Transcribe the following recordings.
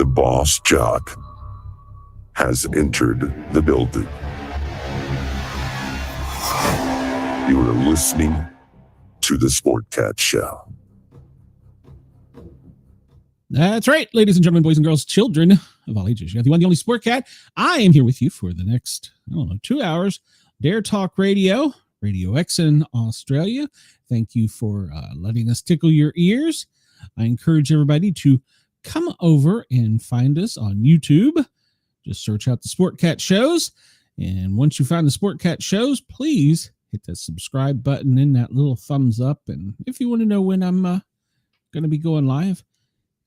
The boss jock has entered the building. You are listening to the Sport Cat Show. That's right, ladies and gentlemen, boys and girls, children of all ages. You got the one, the only Sport Cat. I am here with you for the next, 2 hours. Dare Talk Radio, Radio X in Australia. Thank you for letting us tickle your ears. I encourage everybody to come over and find us on YouTube. Just search out the Sport Cat Shows. And once you find the Sport Cat Shows, please hit that subscribe button and that little thumbs up. And if you want to know when I'm going to be going live,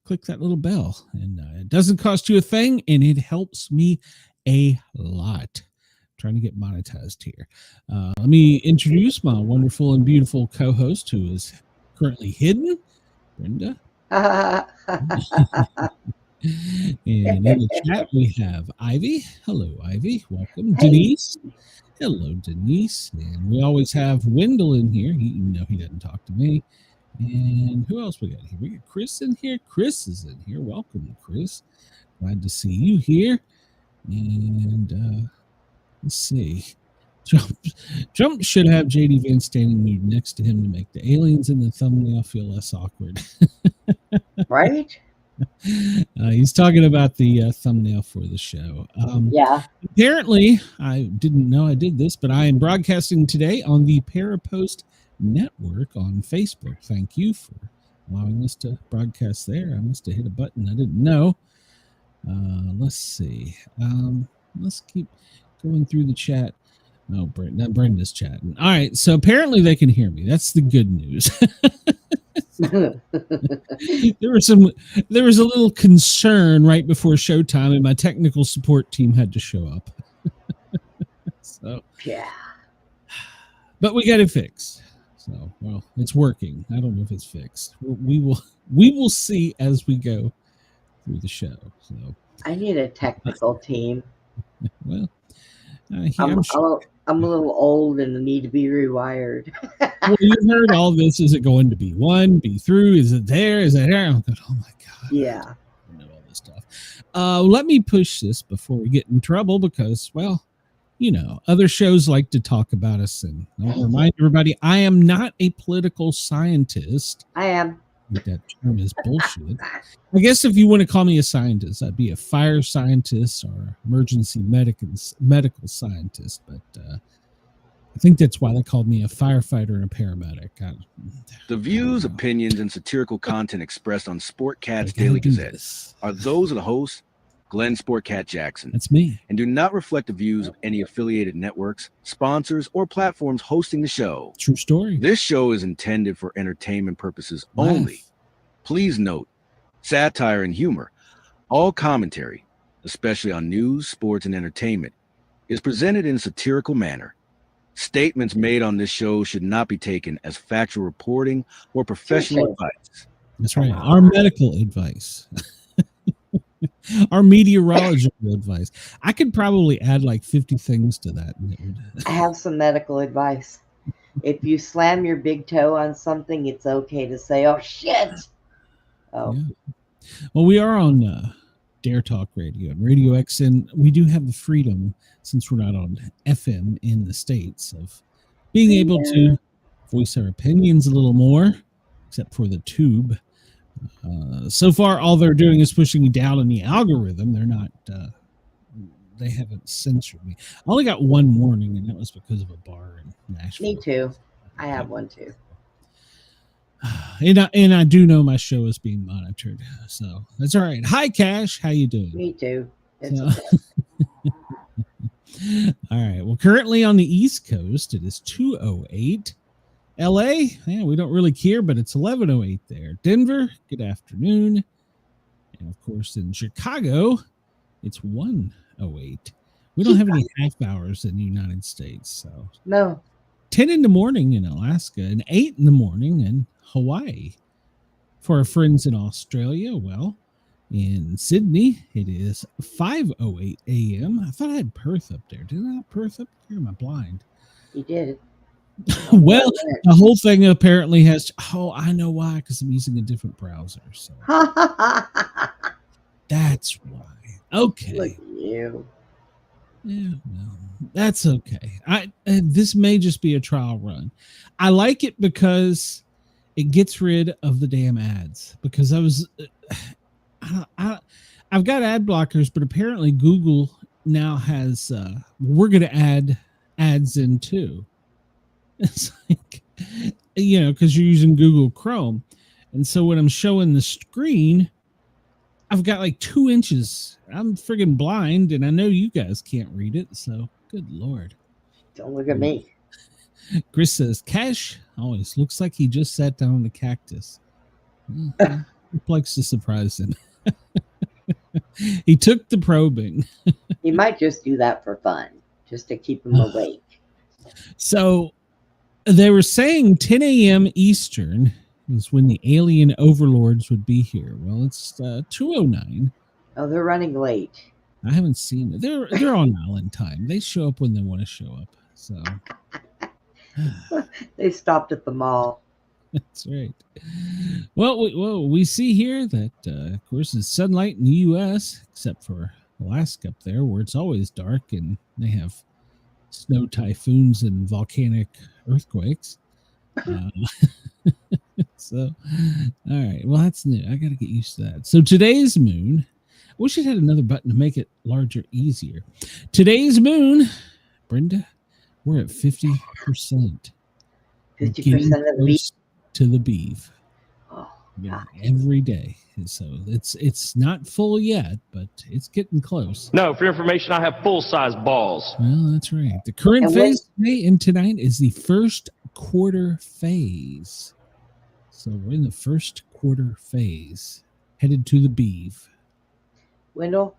click that little bell. And it doesn't cost you a thing, and it helps me a lot. I'm trying to get monetized here. Let me introduce my wonderful and beautiful co-host who is currently hidden, Brenda. And in the chat, we have Ivy. Hello, Ivy. Welcome. Hey. Denise. Hello, Denise. And we always have Wendell in here. He doesn't talk to me. And who else we got here? We got Chris in here. Chris is in here. Welcome, Chris. Glad to see you here. And let's see. Trump should have J.D. Vance standing nude next to him to make the aliens in the thumbnail feel less awkward. Right? He's talking about the thumbnail for the show. Yeah. Apparently, I didn't know I did this, but I am broadcasting today on the Parapost Network on Facebook. Thank you for allowing us to broadcast there. I must have hit a button I didn't know. Let's see. Let's keep going through the chat. Oh, Brenda's chatting. All right, so apparently they can hear me. That's the good news. There was a little concern right before showtime, and my technical support team had to show up. So yeah, but we got it fixed. So, well, it's working. I don't know if it's fixed. We will see as we go through the show. So I need a technical team. Well, I'm a little old and need to be rewired. Well, you've heard all this. Is it going to be one? Be through? Is it there? Is it there? Oh my God. Yeah. I know all this stuff. Let me push this before we get in trouble because, well, other shows like to talk about us. And I'll remind everybody, I am not a political scientist. I am. That term is bullshit. I guess if you want to call me a scientist, I'd be a fire scientist or emergency medical scientist. But I think that's why they called me a firefighter and a paramedic. The views, opinions, and satirical content expressed on Sport Cat's Daily Gazette are those of the host, Glenn Sport Cat Jackson. That's me. And do not reflect the views of any affiliated networks, sponsors, or platforms hosting the show. True story. This show is intended for entertainment purposes only. Please note, satire and humor, all commentary, especially on news, sports, and entertainment, is presented in a satirical manner. Statements made on this show should not be taken as factual reporting or professional advice. That's right. Our medical advice. Our meteorological advice. I could probably add like 50 things to that. I have some medical advice. If you slam your big toe on something, it's okay to say, "Oh shit." Oh. Yeah. Well, we are on Dare Talk Radio and Radio X, and we do have the freedom, since we're not on FM in the States, of being able to voice our opinions a little more, except for the tube. So far, all they're doing is pushing me down in the algorithm. They're not, they haven't censored me. I only got one warning, and that was because of a bar in Nashville. Me too. I have one too. And I do know my show is being monitored, so that's all right. Hi, Cash. How you doing? Me too. All right. Well, currently on the East Coast, it is 2:08. LA, we don't really care, but it's 11:08 there. Denver, good afternoon. And of course, in Chicago, it's 1:08. We don't have any half hours in the United States. So no. 10 in the morning in Alaska and 8 in the morning in Hawaii. For our friends in Australia, well, in Sydney, it is 5:08 a.m. I thought I had Perth up there. Did I have Perth up there? Am I blind? You did. Well, the whole thing apparently has. Oh, I know why. Because I'm using a different browser. So That's why. Okay. Look at you. Yeah, well, that's okay. This may just be a trial run. I like it because it gets rid of the damn ads. Because I've got ad blockers, but apparently Google now has. We're going to add ads in too. It's like, because you're using Google Chrome, and so when I'm showing the screen, I've got like 2 inches. I'm friggin' blind, and I know you guys can't read it. So, good Lord. Don't look at me. Chris says, Cash always looks like he just sat down on a cactus. It likes to surprise him. He took the probing. He might just do that for fun, just to keep him awake. So, they were saying 10 a.m. Eastern is when the alien overlords would be here. Well, it's 2:09. Oh, they're running late. I haven't seen it. They're on Island time. They show up when they want to show up. So They stopped at the mall. that's right. Well, we see here that, of course, it's sunlight in the U.S., except for Alaska up there, where it's always dark and they have snow typhoons and volcanic earthquakes. So, all right. Well, that's new. I got to get used to that. So today's moon, I wish it had another button to make it larger, easier. Today's moon, Brenda, we're at 50%. 50% of Getting the beach. close to the beeve. Oh, Yeah, God. every day. And so it's not full yet, but it's getting close. No, for your information, I have full-size balls. Well, that's right. The current And phase today and tonight is the first quarter phase. So we're in the first quarter phase, headed to the beeve. Wendell,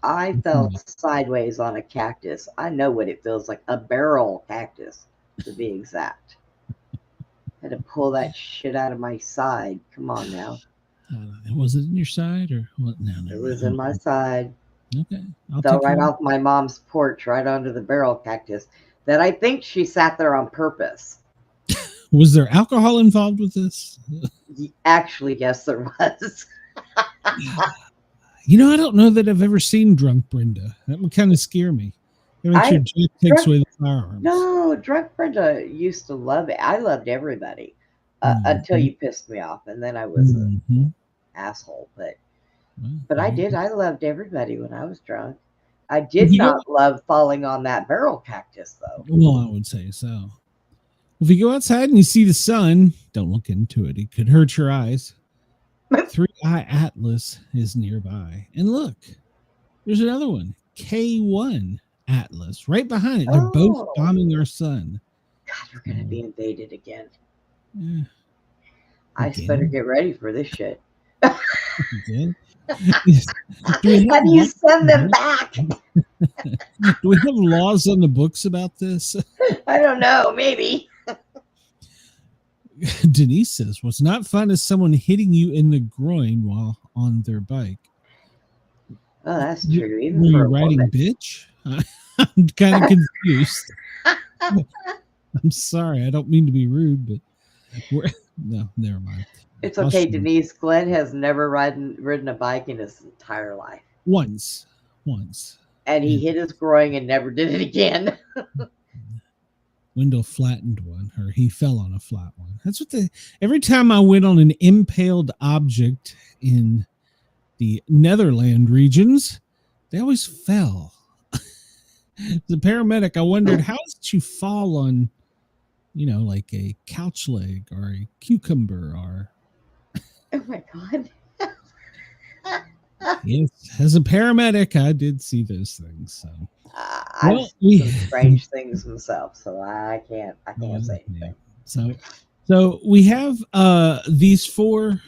I fell sideways on a cactus. I know what it feels like. A barrel cactus, to be exact. Had to pull that shit out of my side. Come on now. Was it in your side or what? No, It was in my side. Okay. Fell right off my mom's porch, right onto the barrel cactus. That I think she sat there on purpose. Was there alcohol involved with this? Actually, yes, there was. I don't know that I've ever seen drunk Brenda. That would kind of scare me. Make sure Jack takes away the firearms. No, drunk Brenda used to love it. I loved everybody until you pissed me off, and then I was an asshole. But I did. I loved everybody when I was drunk. I did not love falling on that barrel cactus, though. Well, I would say so. If you go outside and you see the sun, don't look into it. It could hurt your eyes. 3-Eye Atlas is nearby. And look, there's another one. K1 Atlas right behind it. They're both bombing our sun. God, we're going to be invaded again. Yeah. I just better get ready for this shit. Again? How do you send them back? Do we have laws on the books about this? I don't know. Maybe. Denise says, what's not fun is someone hitting you in the groin while on their bike. Oh, that's true. Even Were for you a riding woman. bitch? I'm kind of confused. I'm sorry. I don't mean to be rude, but no, never mind. It's okay, Denise. Glenn has never ridden a bike in his entire life. Once. And he hit his groin and never did it again. Wendell flattened one, or he fell on a flat one. That's what every time I went on an impaled object in the Netherlands regions, they always fell. The paramedic, I wondered, how did you fall on, like a couch leg or a cucumber or... Oh my God. Yes, as a paramedic, I did see those things. So I've seen some strange things myself, so I can't say anything. Yeah. So we have these 4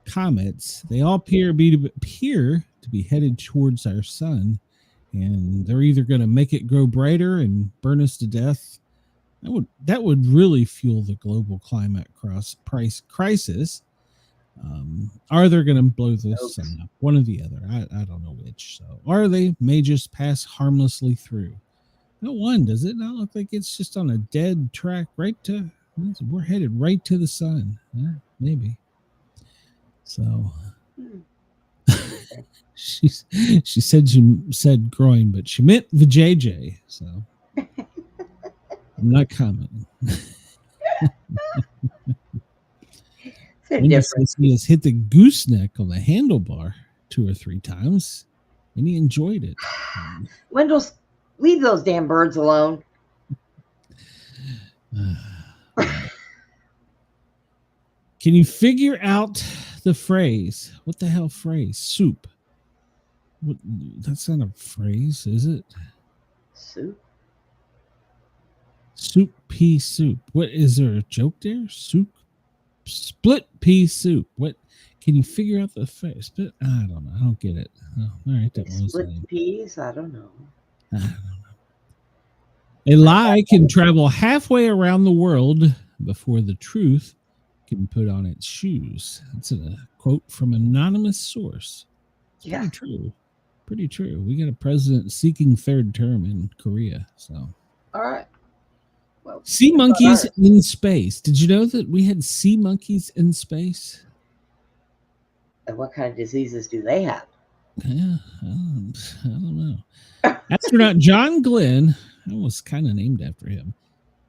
comets. They all appear to be headed towards our sun, and they're either going to make it grow brighter and burn us to death. That would really fuel the global climate crisis. Are they going to blow this sun up? One or the other. I don't know which. So, or they may just pass harmlessly through. No one, does it not look like it's just on a dead track we're headed right to the sun. Maybe. So She said she said groin, but she meant vajayjay. So I'm not commenting. Wendy says he has hit the gooseneck on the handlebar 2 or 3 times, and he enjoyed it. Wendell, leave those damn birds alone. Can you figure out the phrase? What the hell phrase? Soup. What, that's not a phrase, is it? Soup? Soup, pea soup. What, is there a joke there? Soup? Split pea soup. What? Can you figure out the phrase? I don't know. I don't get it. Oh, all right, that was split peas? I don't know. A lie can travel halfway around the world before the truth can put on its shoes. That's a quote from an anonymous source. It's pretty true. Pretty true. We got a president seeking 3rd term in Korea. So, all right. Well, sea monkeys in space. Did you know that we had sea monkeys in space? And what kind of diseases do they have? Yeah, I don't know. Astronaut John Glenn, I was kind of named after him,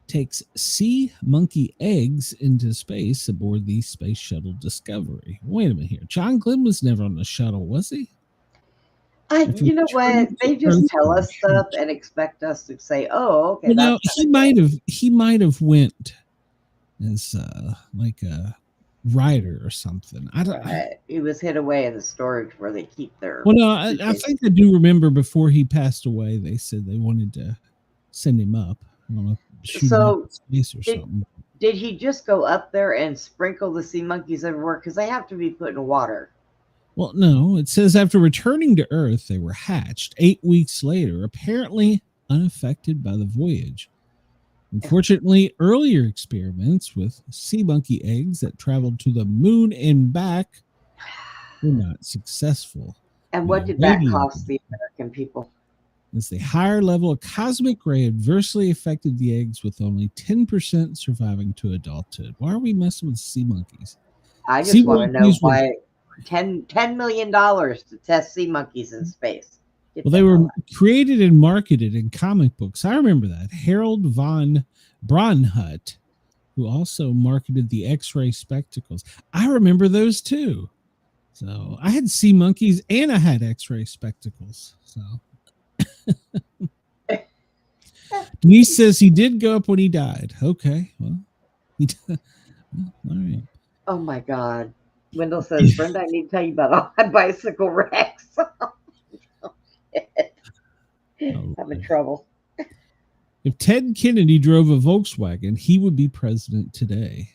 takes sea monkey eggs into space aboard the Space Shuttle Discovery. Wait a minute here. John Glenn was never on the shuttle, was he? You know what? They just tell us stuff and expect us to say, "Oh, okay." Well, no, he might have went as like a writer or something. I don't. He was hid away in the storage where they keep their. Well, no, I think I do remember before he passed away. They said they wanted to send him up. I don't know, shoot him up in space or something. Did he just go up there and sprinkle the sea monkeys everywhere? Because they have to be put in water. Well, no, it says after returning to Earth, they were hatched 8 weeks later, apparently unaffected by the voyage. Unfortunately, earlier experiments with sea monkey eggs that traveled to the moon and back were not successful. And what did that cost the American people? As the higher level of cosmic ray adversely affected the eggs, with only 10% surviving to adulthood. Why are we messing with sea monkeys? I just want to know why $10 million to test sea monkeys in space. Well, they were created and marketed in comic books. I remember that. Harold von Braunhut, who also marketed the X-ray spectacles. I remember those too. So I had sea monkeys and I had X-ray spectacles. So Denise says he did go up when he died. Okay, well, all right. Oh my God. Wendell says, Brenda, I need to tell you about all my bicycle wrecks. Having trouble. If Ted Kennedy drove a Volkswagen, he would be president today.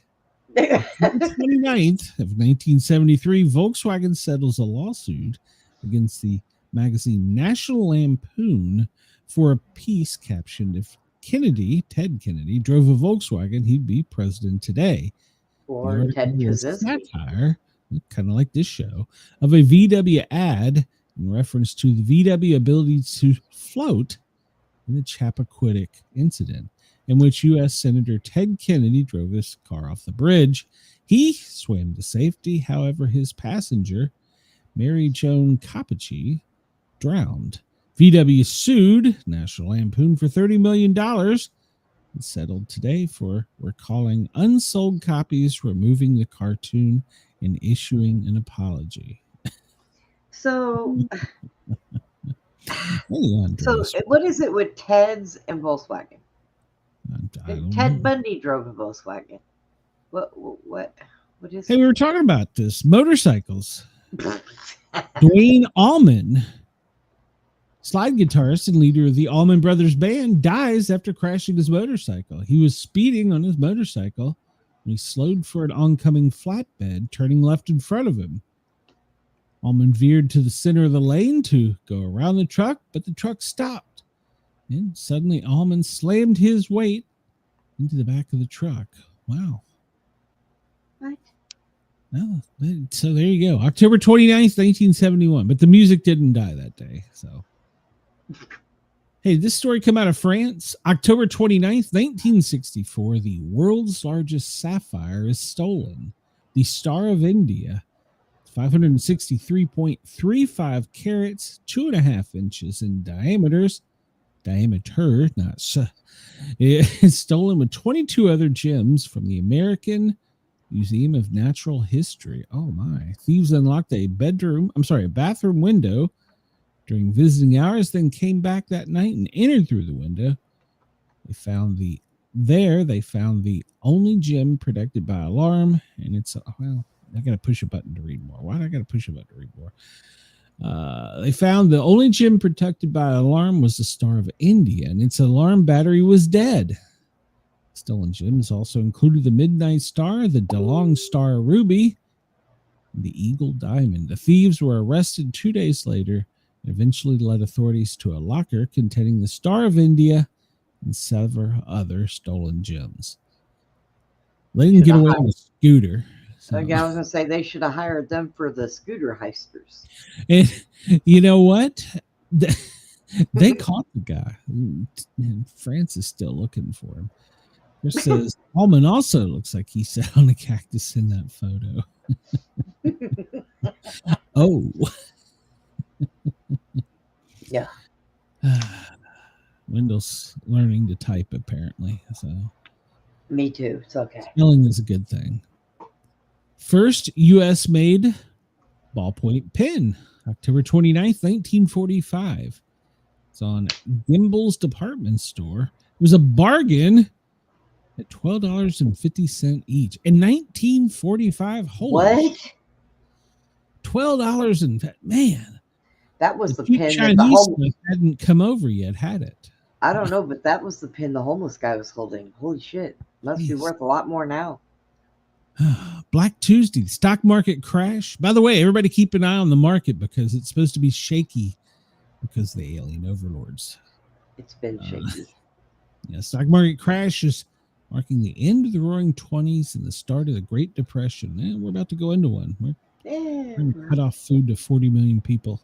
On the 29th of 1973, Volkswagen settles a lawsuit against the magazine National Lampoon for a piece captioned, "If Ted Kennedy, drove a Volkswagen, he'd be president today." Or Ted Kaczynski. Satire, kind of like this show, of a VW ad in reference to the VW ability to float in the Chappaquiddick incident, in which U.S. Senator Ted Kennedy drove his car off the bridge. He swam to safety. However, his passenger, Mary Joan Cappucci, drowned. VW sued National Lampoon for $30 million. It settled today for recalling unsold copies, removing the cartoon, and issuing an apology. So what is it with Ted's and Volkswagen? Ted Bundy drove a Volkswagen. What is Hey, we were talking about this. Motorcycles. Dwayne Allman, slide guitarist and leader of the Allman Brothers Band, dies after crashing his motorcycle. He was speeding on his motorcycle when he slowed for an oncoming flatbed, turning left in front of him. Allman veered to the center of the lane to go around the truck, but the truck stopped. And suddenly Allman slammed his weight into the back of the truck. Wow. What? Oh, so there you go. October 29th, 1971. But the music didn't die that day. So, hey, this story come out of France. October 29th, 1964. The world's largest sapphire is stolen. The Star of India, 563.35 carats, 2.5 inches in diameter, not it's stolen with 22 other gems from the American Museum of Natural History. Oh my. Thieves unlocked a bathroom window during visiting hours, then came back that night and entered through the window. They found the only gem protected by alarm, and it's well, I gotta push a button to read more. Why do I gotta push a button to read more? They found the only gem protected by alarm was the Star of India, and its alarm battery was dead. Stolen gems also included the Midnight Star, the DeLong Star Ruby, and the Eagle Diamond. The thieves were arrested 2 days later and eventually led authorities to a locker containing the Star of India and several other stolen gems. They didn't get away on a scooter. So. I was going to say they should have hired them for the scooter heisters. And you know what? They caught the guy. And France is still looking for him. It says Alman also looks like he sat on a cactus in that photo. Oh. Yeah. Wendell's learning to type, apparently. So. Me too. It's okay. Spelling is a good thing. First U.S.-made ballpoint pen, October 29th, 1945. It's on Gimbel's department store. It was a bargain at $12.50 each. In 1945, what? $12 and man. That was the pen Chinese that the homeless hadn't come over yet, had it? I don't know, but that was the pen the homeless guy was holding. Holy shit. Must be worth a lot more now. Black Tuesday, the stock market crash. By the way, everybody keep an eye on the market because it's supposed to be shaky because of the alien overlords. It's been shaky. Yeah, stock market crash is marking the end of the Roaring '20s and the start of the Great Depression. We're about to go into one. We're going to cut off food to 40 million people.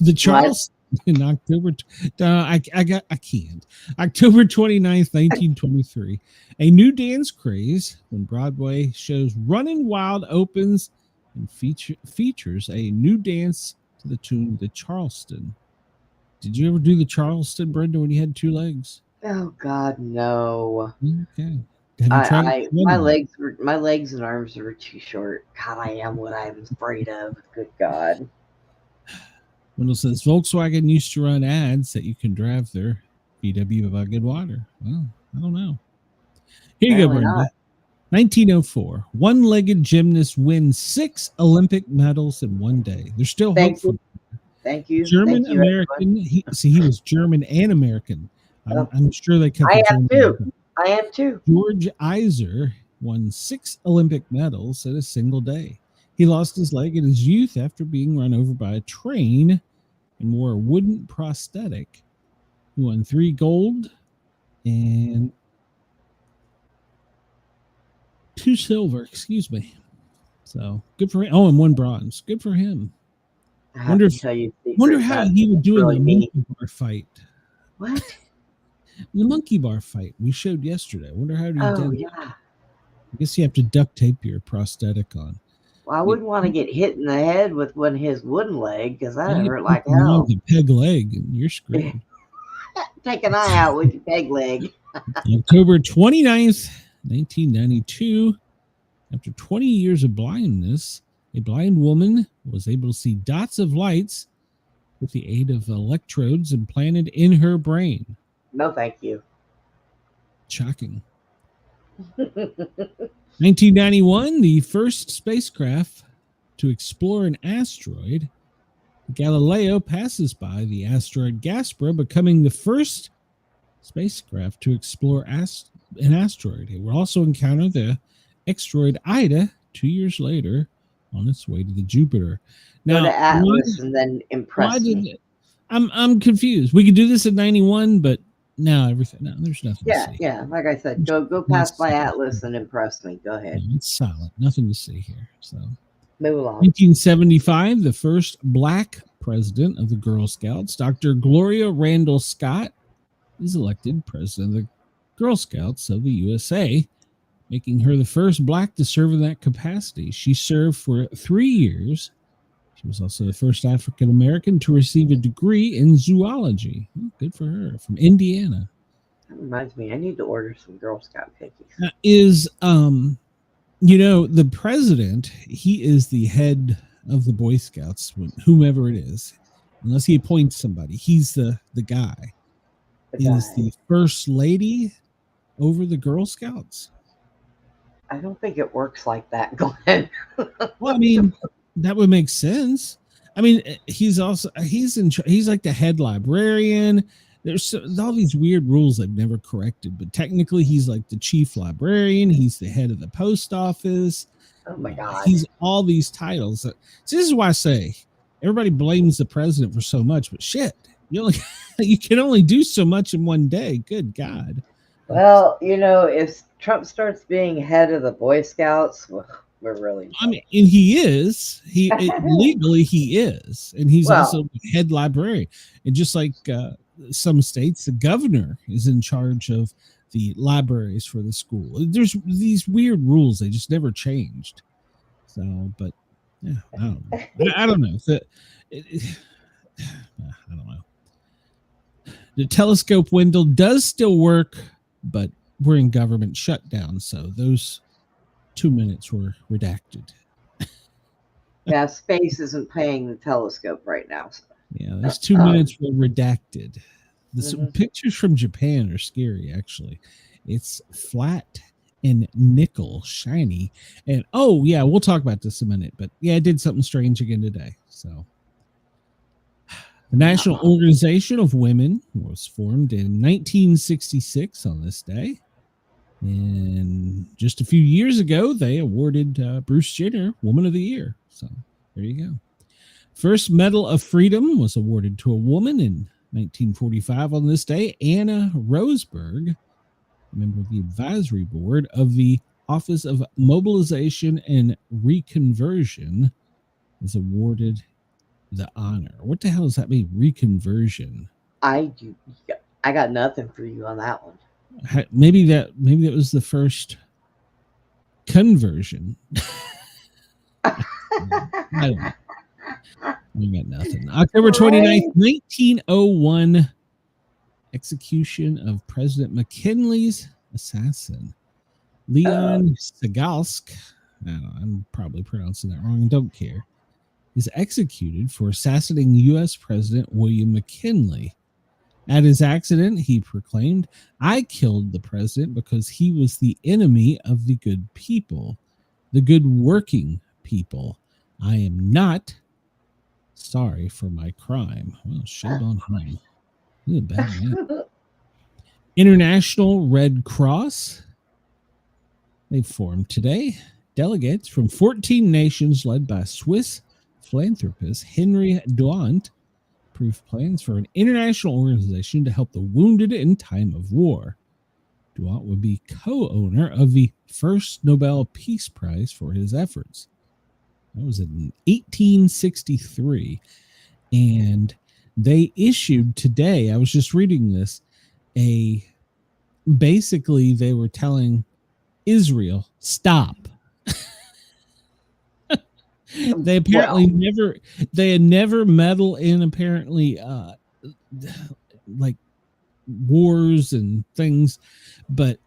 The Charles in October, I can't. October 29th, 1923, a new dance craze when Broadway shows Running Wild opens and features a new dance to the tune of the Charleston. Did you ever do the Charleston, Brenda, when you had two legs? Oh God, no. Okay. My legs and arms were too short. God, I am what I was afraid of. Good God. Wendell says Volkswagen used to run ads that you can drive their VW by good water. Well, I don't know. Here you go, Brenda. 1904. One-legged gymnast wins 6 Olympic medals in one day. There's still hope for. Thank you. German American. He was German and American. I'm sure they cut. I am too. George Iser won 6 Olympic medals in a single day. He lost his leg in his youth after being run over by a train and wore a wooden prosthetic. He won 3 gold and 2 silver. Excuse me. So good for him. Oh, and 1 bronze. Good for him. Wonder how he would do in the monkey bar fight. What? The monkey bar fight we showed yesterday. I wonder how he did. Oh, yeah. I guess you have to duct tape your prosthetic on. Well, I wouldn't want to get hit in the head with his wooden leg because that hurt like hell. The peg leg, and you're screwed. Take an eye out with your peg leg. October 29th, 1992. After 20 years of blindness, a blind woman was able to see dots of lights with the aid of electrodes implanted in her brain. No, thank you. Shocking. 1991, the first spacecraft to explore an asteroid. Galileo passes by the asteroid Gaspra, becoming the first spacecraft to explore an asteroid. It will also encounter the asteroid Ida 2 years later on its way to the Jupiter. Now, go to Atlas and then impress me. I'm confused. We could do this at 91, but now everything. No, there's nothing. Yeah, to see. Yeah. Like I said, go pass by Atlas and impress me. Go ahead. Yeah, it's silent. Nothing to see here. So move along. 1975, the first black president of the Girl Scouts, Dr. Gloria Randall Scott, is elected president of the Girl Scouts of the USA. making her the first Black to serve in that capacity. She served for 3 years. She was also the first African American to receive a degree in zoology. Good for her. From Indiana. That reminds me, I need to order some Girl Scout cookies. The president, he is the head of the Boy Scouts, whomever it is, unless he appoints somebody. He's the guy. Is the first lady over the Girl Scouts? I don't think it works like that, Glenn. Well, I mean, that would make sense. I mean, he's like the head librarian. There's all these weird rules I've never corrected, but technically he's like the chief librarian. He's the head of the post office. Oh my God. He's all these titles. So this is why I say everybody blames the president for so much, but shit, you can only do so much in one day. Good God. Well, if Trump starts being head of the Boy Scouts, we're really. I mean, and he is. Legally he is, and he's also head librarian. And just like some states, the governor is in charge of the libraries for the school. There's these weird rules; they just never changed. So, but yeah, I don't know. I don't know. I don't know. The telescope window does still work, but we're in government shutdown, so those 2 minutes were redacted. Yeah, space isn't paying the telescope right now. So. Yeah, those 2 minutes were redacted. The pictures from Japan are scary, actually. It's flat and nickel, shiny. And, we'll talk about this in a minute. But, yeah, it did something strange again today. So, the National Organization of Women was formed in 1966 on this day. And just a few years ago, they awarded Bruce Jenner Woman of the Year. So there you go. First Medal of Freedom was awarded to a woman in 1945 on this day. Anna Roseberg, a member of the advisory board of the Office of Mobilization and Reconversion, was awarded the honor. What the hell does that mean, reconversion? I got nothing for you on that one. Maybe that was the first conversion. I got nothing. October 29th, 1901, execution of President McKinley's assassin, Leon Segalsk. I'm probably pronouncing that wrong and don't care. Is executed for assassinating U.S. President William McKinley. At his accident, he proclaimed, "I killed the president because he was the enemy of the good people, the good working people. I am not sorry for my crime." Well, shame on him. He's a bad man. International Red Cross. They formed today. Delegates from 14 nations led by Swiss philanthropist Henry Douant approved plans for an international organization to help the wounded in time of war. Douant would be co-owner of the first Nobel Peace Prize for his efforts. That was in 1863. And they issued today, I was just reading this, basically they were telling Israel, stop. They apparently never meddle in apparently like wars and things, but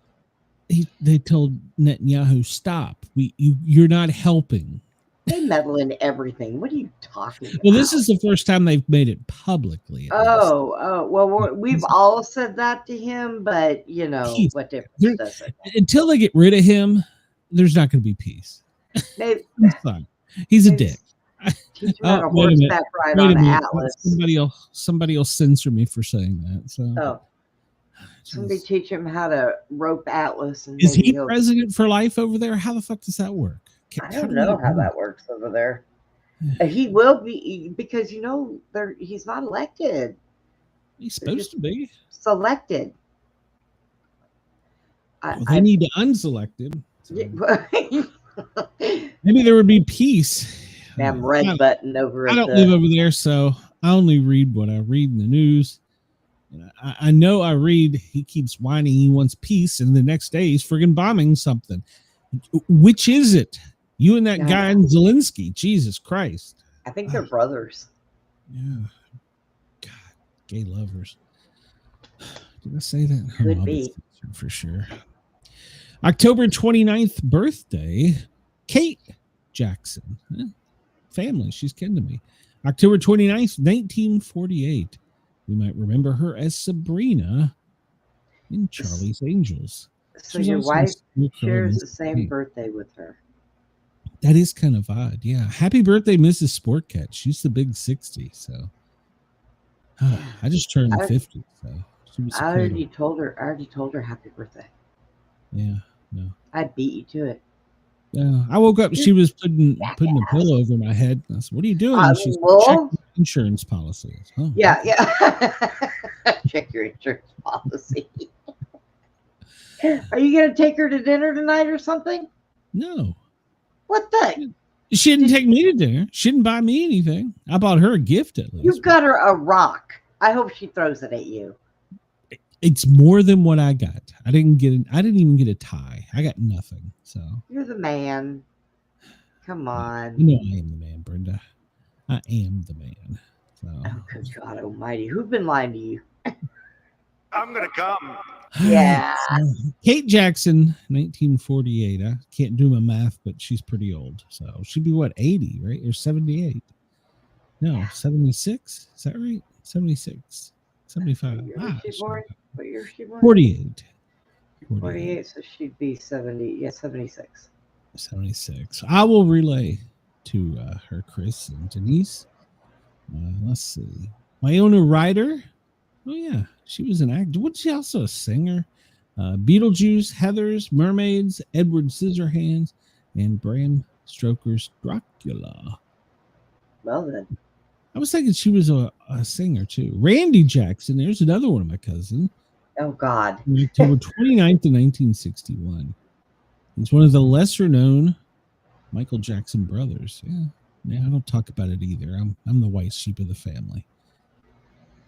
they told Netanyahu, stop. You're not helping. They meddle in everything. What are you talking about? Well, this is the first time they've made it publicly. Well, we've all said that to him, but what difference does it make? Until they get rid of him, there's not going to be peace. He's a dick. Teach him how to horseback ride on an Atlas. Somebody will censor me for saying that. So, somebody teach him how to rope Atlas. And is he president for life over there? How the fuck does that work? I don't know how that works over there. He will be, because he's not elected. He's supposed to be selected. They need to unselect him. So. Maybe there would be peace. That red button over. I don't live over there, so I only read what I read in the news. I know I read he keeps whining he wants peace, and the next day he's friggin' bombing something. Which is it? You and that guy in Zelensky. Jesus Christ. I think they're brothers. Yeah. God, gay lovers. Did I say that? Could be. For sure. October 29th birthday, Kate Jackson. Family, she's kin to me. October 29th, 1948. We might remember her as Sabrina in Charlie's Angels. So your wife shares the same birthday with her. That is kind of odd. Yeah. Happy birthday, Mrs. Sportcat. She's the big 60. So I just turned 50. So I already told her happy birthday. Yeah. No. I beat you to it. Yeah. I woke up. She was putting a pillow over my head. I said, "What are you doing?" She's checking insurance policies. Oh, yeah. Check your insurance policy. Are you going to take her to dinner tonight or something? No. What the? She didn't take me to dinner. She didn't buy me anything. I bought her a gift at least. You got her a rock. I hope she throws it at you. It's more than what I got. I didn't even get a tie. I got nothing. So you're the man. Come on. You know I am the man, Brenda. I am the man. So. Oh, good God Almighty! Who's been lying to you? I'm gonna come. Yeah. Kate Jackson, 1948. I can't do my math, but she's pretty old. So she'd be what, 80, right? Or 78? No, 76. Is that right? 76. 75. What year was she born? 48. 48, so she'd be 70. Yeah, 76. 76. I will relay to her, Chris and Denise. Let's see. Winona Ryder. Oh, yeah. She was an actor. Wasn't she also a singer? Beetlejuice, Heathers, Mermaids, Edward Scissorhands, and Bram Stoker's Dracula. Well, then. I was thinking she was a singer, too. Randy Jackson. There's another one of my cousins. Oh, God. October 29th of 1961. He's one of the lesser-known Michael Jackson brothers. Yeah, I don't talk about it either. I'm the white sheep of the family.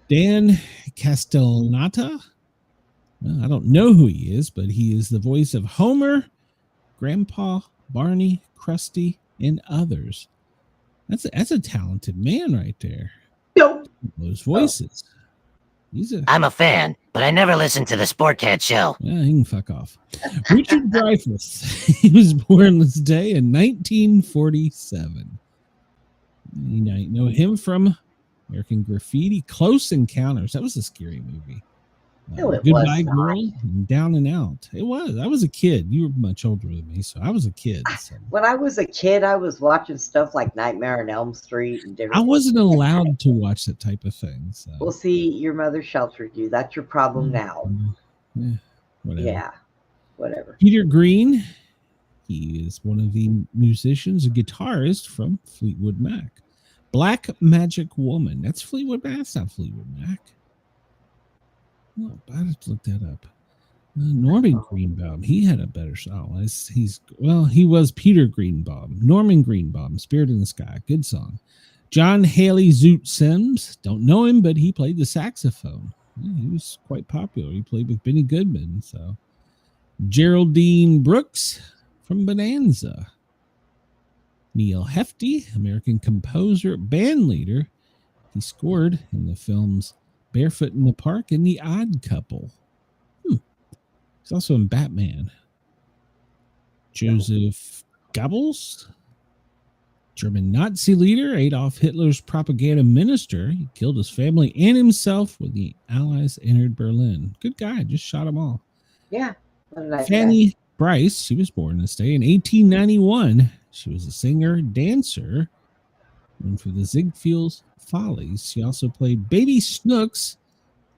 Dan Castellaneta. Well, I don't know who he is, but he is the voice of Homer, Grandpa, Barney, Krusty, and others. That's a talented man right there. Nope. Those voices. I'm a fan, but I never listened to the Sportcat show. Yeah, he can fuck off. Richard Dreyfuss. He was born this day in 1947. You know him from American Graffiti, Close Encounters. That was a scary movie. No, it Goodbye was Girl, and Down and Out. It was. I was a kid. You were much older than me, so I was a kid. So. When I was a kid, I was watching stuff like Nightmare on Elm Street and different. I wasn't allowed to watch that type of thing. So. Well, see, your mother sheltered you. That's your problem now. Whatever. Yeah, whatever. Peter Green. He is one of the musicians, a guitarist from Fleetwood Mac. Black Magic Woman. That's Fleetwood Mac. That's not Fleetwood Mac. Well, I have to look that up. Norman Greenbaum. He had a better song. He was Peter Greenbaum. Norman Greenbaum. Spirit in the Sky. Good song. John Haley Zoot Sims. Don't know him, but he played the saxophone. Yeah, he was quite popular. He played with Benny Goodman. So Geraldine Brooks from Bonanza. Neil Hefti, American composer, band leader. He scored in the films Barefoot in the Park and The Odd Couple. He's also in Batman. Joseph Goebbels, German Nazi leader, Adolf Hitler's propaganda minister. He killed his family and himself when the Allies entered Berlin. Good guy, just shot them all. Yeah. Fanny Bryce, she was born this day in 1891. She was a singer, dancer, and for the Ziegfeld Follies. She also played Baby Snooks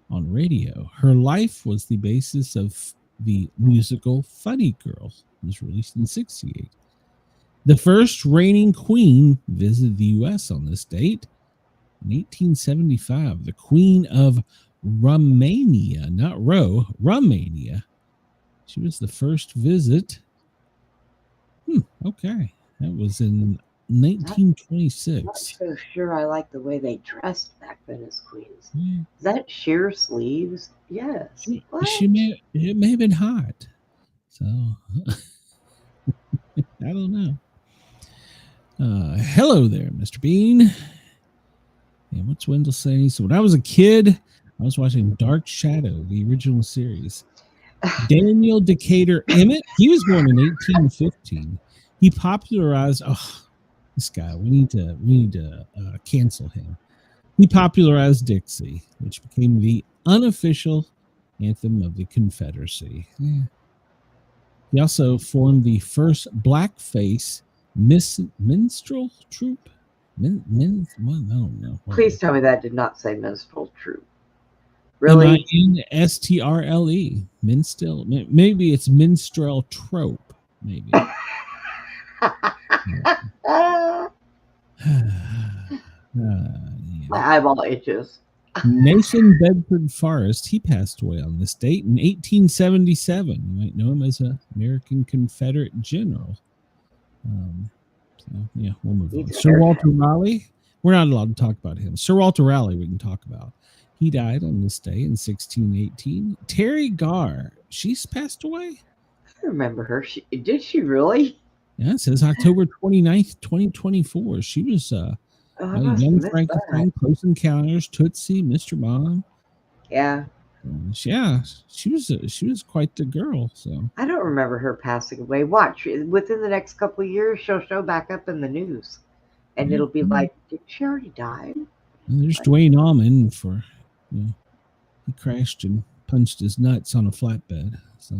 on radio. Her life was the basis of the musical Funny Girl. It was released in 1968. The first reigning queen visited the U.S. on this date in 1875. The Queen of Romania, not Romania. She was the first visit. Okay. That was in 1926. I'm not so sure I like the way they dressed back then as queens. Yeah. Is that sheer sleeves? Yes. It may have been hot. So I don't know. Hello there, Mr. Bean. And what's Wendell saying? So when I was a kid, I was watching Dark Shadow, the original series. Daniel Decatur Emmett, he was born in 1815. He popularized. Oh, this guy. We need to cancel him. He popularized Dixie, which became the unofficial anthem of the Confederacy. Yeah. He also formed the first blackface minstrel troupe. I don't know. Please tell me that did not say minstrel troupe. Really? MINSTRLE. Minstrel. Maybe it's minstrel trope. Maybe. My eyeball itches. Nathan Bedford Forrest, he passed away on this date in 1877. You might know him as an American Confederate general. We'll move on. Sir Walter Raleigh, we're not allowed to talk about him. Sir Walter Raleigh we can talk about. He died on this day in 1618. Terry Garr, she's passed away? I remember her. Did she really? Yeah, it says October 29th, 2024. She was Young Frankenstein, Close Encounters, Tootsie, Mr. Mom. Yeah. She was quite the girl. So I don't remember her passing away. Watch, within the next couple of years, she'll show back up in the news, and it'll be like, did she already die? And there's Dwayne Allman for, he crashed and punched his nuts on a flatbed. So,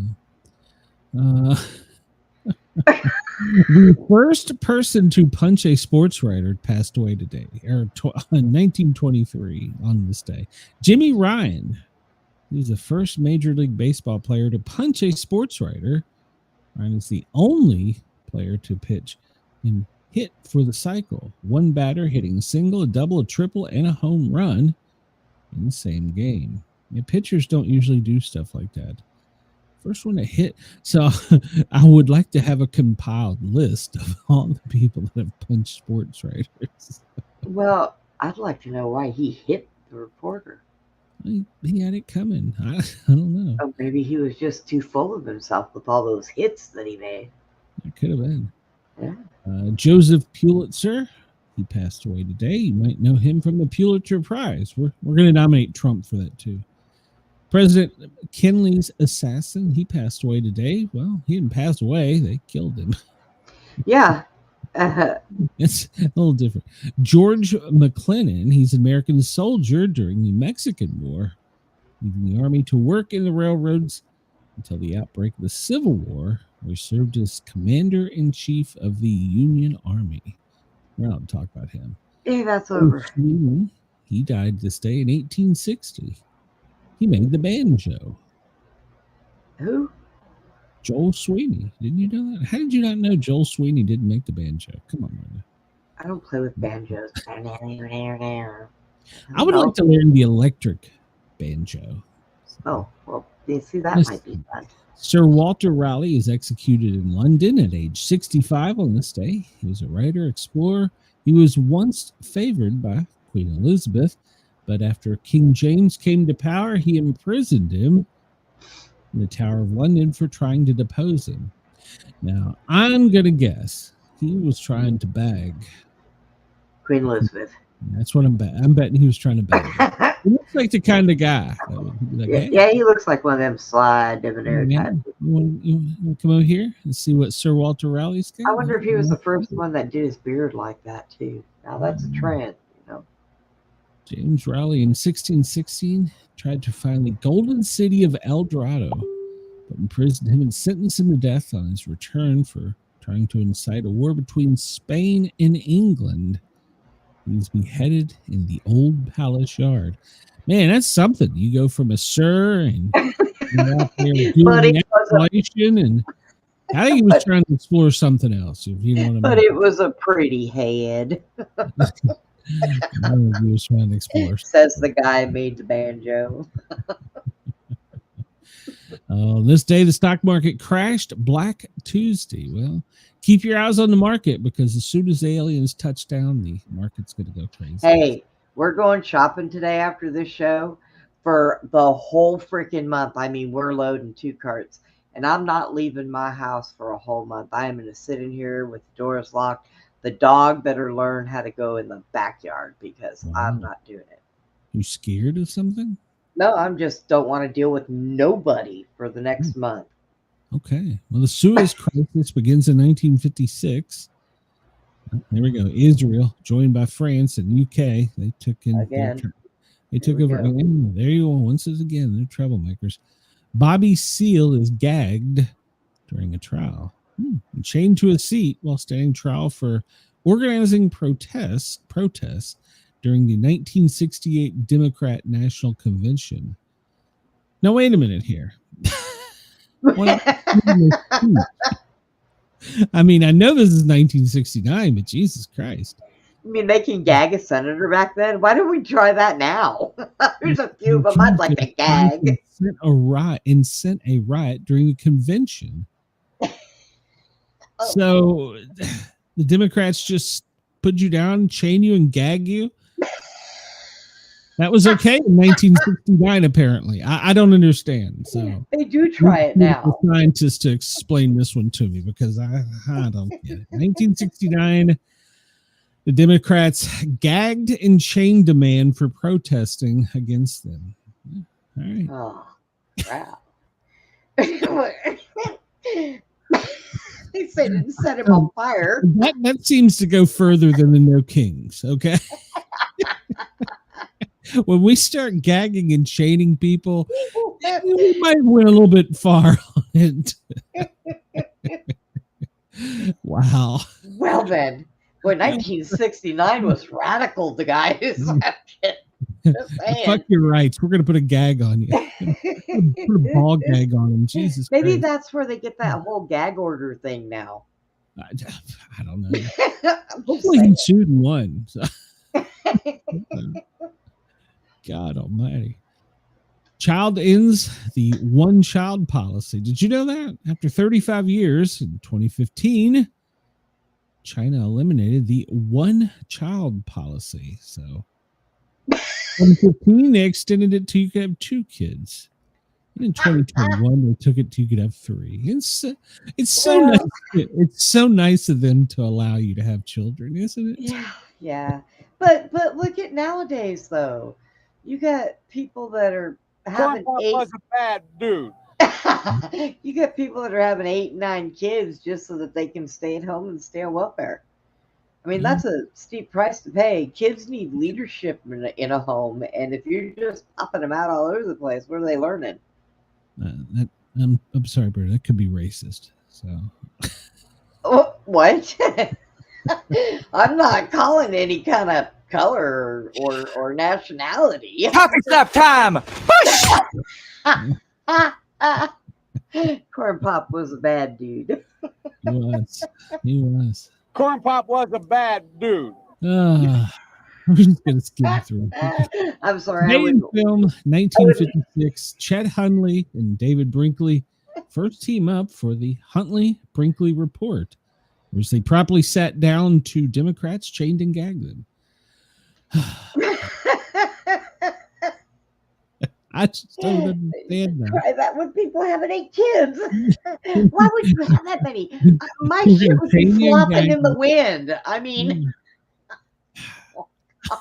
the first person to punch a sports writer passed away today, or 1923 on this day. Jimmy Ryan. He's the first Major League Baseball player to punch a sports writer. Ryan is the only player to pitch and hit for the cycle. One batter hitting a single, a double, a triple, and a home run in the same game. Pitchers don't usually do stuff like that. First one to hit. So I would like to have a compiled list of all the people that have punched sports writers. Well, I'd like to know why he hit the reporter. He had it coming. I don't know. Oh, maybe he was just too full of himself with all those hits that he made. It could have been. Yeah. Joseph Pulitzer, he passed away today. You might know him from the Pulitzer Prize. We're going to nominate Trump for that too. President Kenley's assassin, he passed away today. Well, he didn't pass away. They killed him. Yeah. It's a little different. George McClellan, he's an American soldier during the Mexican War, leaving the army to work in the railroads until the outbreak of the Civil War, where he served as commander-in-chief of the Union Army. We're not to talk about him. Yeah, that's over. He died this day in 1860. He made the banjo. Who? Joel Sweeney. Didn't you know that? How did you not know Joel Sweeney didn't make the banjo? Come on, man. I don't play with banjos. I would like to learn the electric banjo. Oh, well, you see, that might be fun. Sir Walter Raleigh is executed in London at age 65 on this day. He was a writer, explorer. He was once favored by Queen Elizabeth, but after King James came to power, he imprisoned him in the Tower of London for trying to depose him. Now, I'm going to guess he was trying to bag Queen Elizabeth. That's what I'm betting. I'm betting he was trying to bag. He looks like the kind of guy. Like, hey, yeah, he looks like one of them slide debonair types. You want to come over here and see what Sir Walter Raleigh's got? I wonder if he was the first one that did his beard like that, too. Now, that's a trend, you know. James Raleigh in 1616 tried to find the golden city of El Dorado, but imprisoned him and sentenced him to death on his return for trying to incite a war between Spain and England. He was beheaded in the old palace yard. Man, that's something. You go from a sir and you're out there doing exploration, and I think he was trying to explore something else. If you know what I mean. But it was a pretty head. He was trying to explore. Says the guy who made the banjo. This day the stock market crashed. Black Tuesday. Well, keep your eyes on the market, because as soon as the aliens touch down, the market's going to go crazy. Hey, we're going shopping today after this show for the whole freaking month. I mean, we're loading 2 carts, and I'm not leaving my house for a whole month. I am going to sit in here with the doors locked. The dog better learn how to go in the backyard, because I'm not doing it. You scared of something? No, I'm just don't want to deal with nobody for the next month. Okay. Well, the Suez Crisis begins in 1956. There we go. Israel, joined by France and UK. They took in Again. They took over. There you go. Once again, they're troublemakers. Bobby Seale is gagged during a trial, and chained to a seat while standing trial for organizing protests during the 1968 Democrat National Convention. Now, wait a minute here. I mean, I know this is 1969, but Jesus Christ. I mean, they can gag a senator back then. Why don't we try that now? There's a few of them I'd like to gag. Sent a riot during the convention. So the Democrats just put you down, chain you, and gag you. That was okay in 1969, apparently. I don't understand. So they do try it now. Scientists to explain this one to me, because I don't get it. 1969, the Democrats gagged and chained a man for protesting against them. All right. Oh, crap. They said it set him on fire. That seems to go further than the No Kings, okay? When we start gagging and chaining people, we might went a little bit far on it. Wow. Well then, boy, 1969 was radical, the guys. Fuck your rights. We're gonna put a gag on you. Put a ball gag on him. Jesus. Maybe Christ. that's where they get that whole gag order thing now. I don't know. Hopefully he sued and won. So. God almighty. Child ends the one-child policy. Did you know that? After 35 years, in 2015, China eliminated the one-child policy. So, in 2015, they extended it to you could have 2 kids. And in 2021, they took it to you could have 3. It's so nice. It's so nice of them to allow you to have children, isn't it? Yeah. But look at nowadays, though. You got people that are having was a bad dude. You got people that are having 8, 9 kids just so that they can stay at home and stay on welfare. I mean, that's a steep price to pay. Kids need leadership in a home, and if you're just popping them out all over the place, what are they learning? I'm sorry, Bert. That could be racist. So. Oh, what? I'm not calling any kind of color or nationality. Coffee stop time. Corn Pop was a bad dude. He was. Corn Pop was a bad dude. We're just gonna skim through. I'm sorry. Main film, 1956. Chet Huntley and David Brinkley first team up for the Huntley-Brinkley Report, which they promptly sat down to Democrats, chained and gagged them. I just don't understand that. Try that with people having 8 kids. Why would you have that many? My shit would be flopping in the wind. I mean, I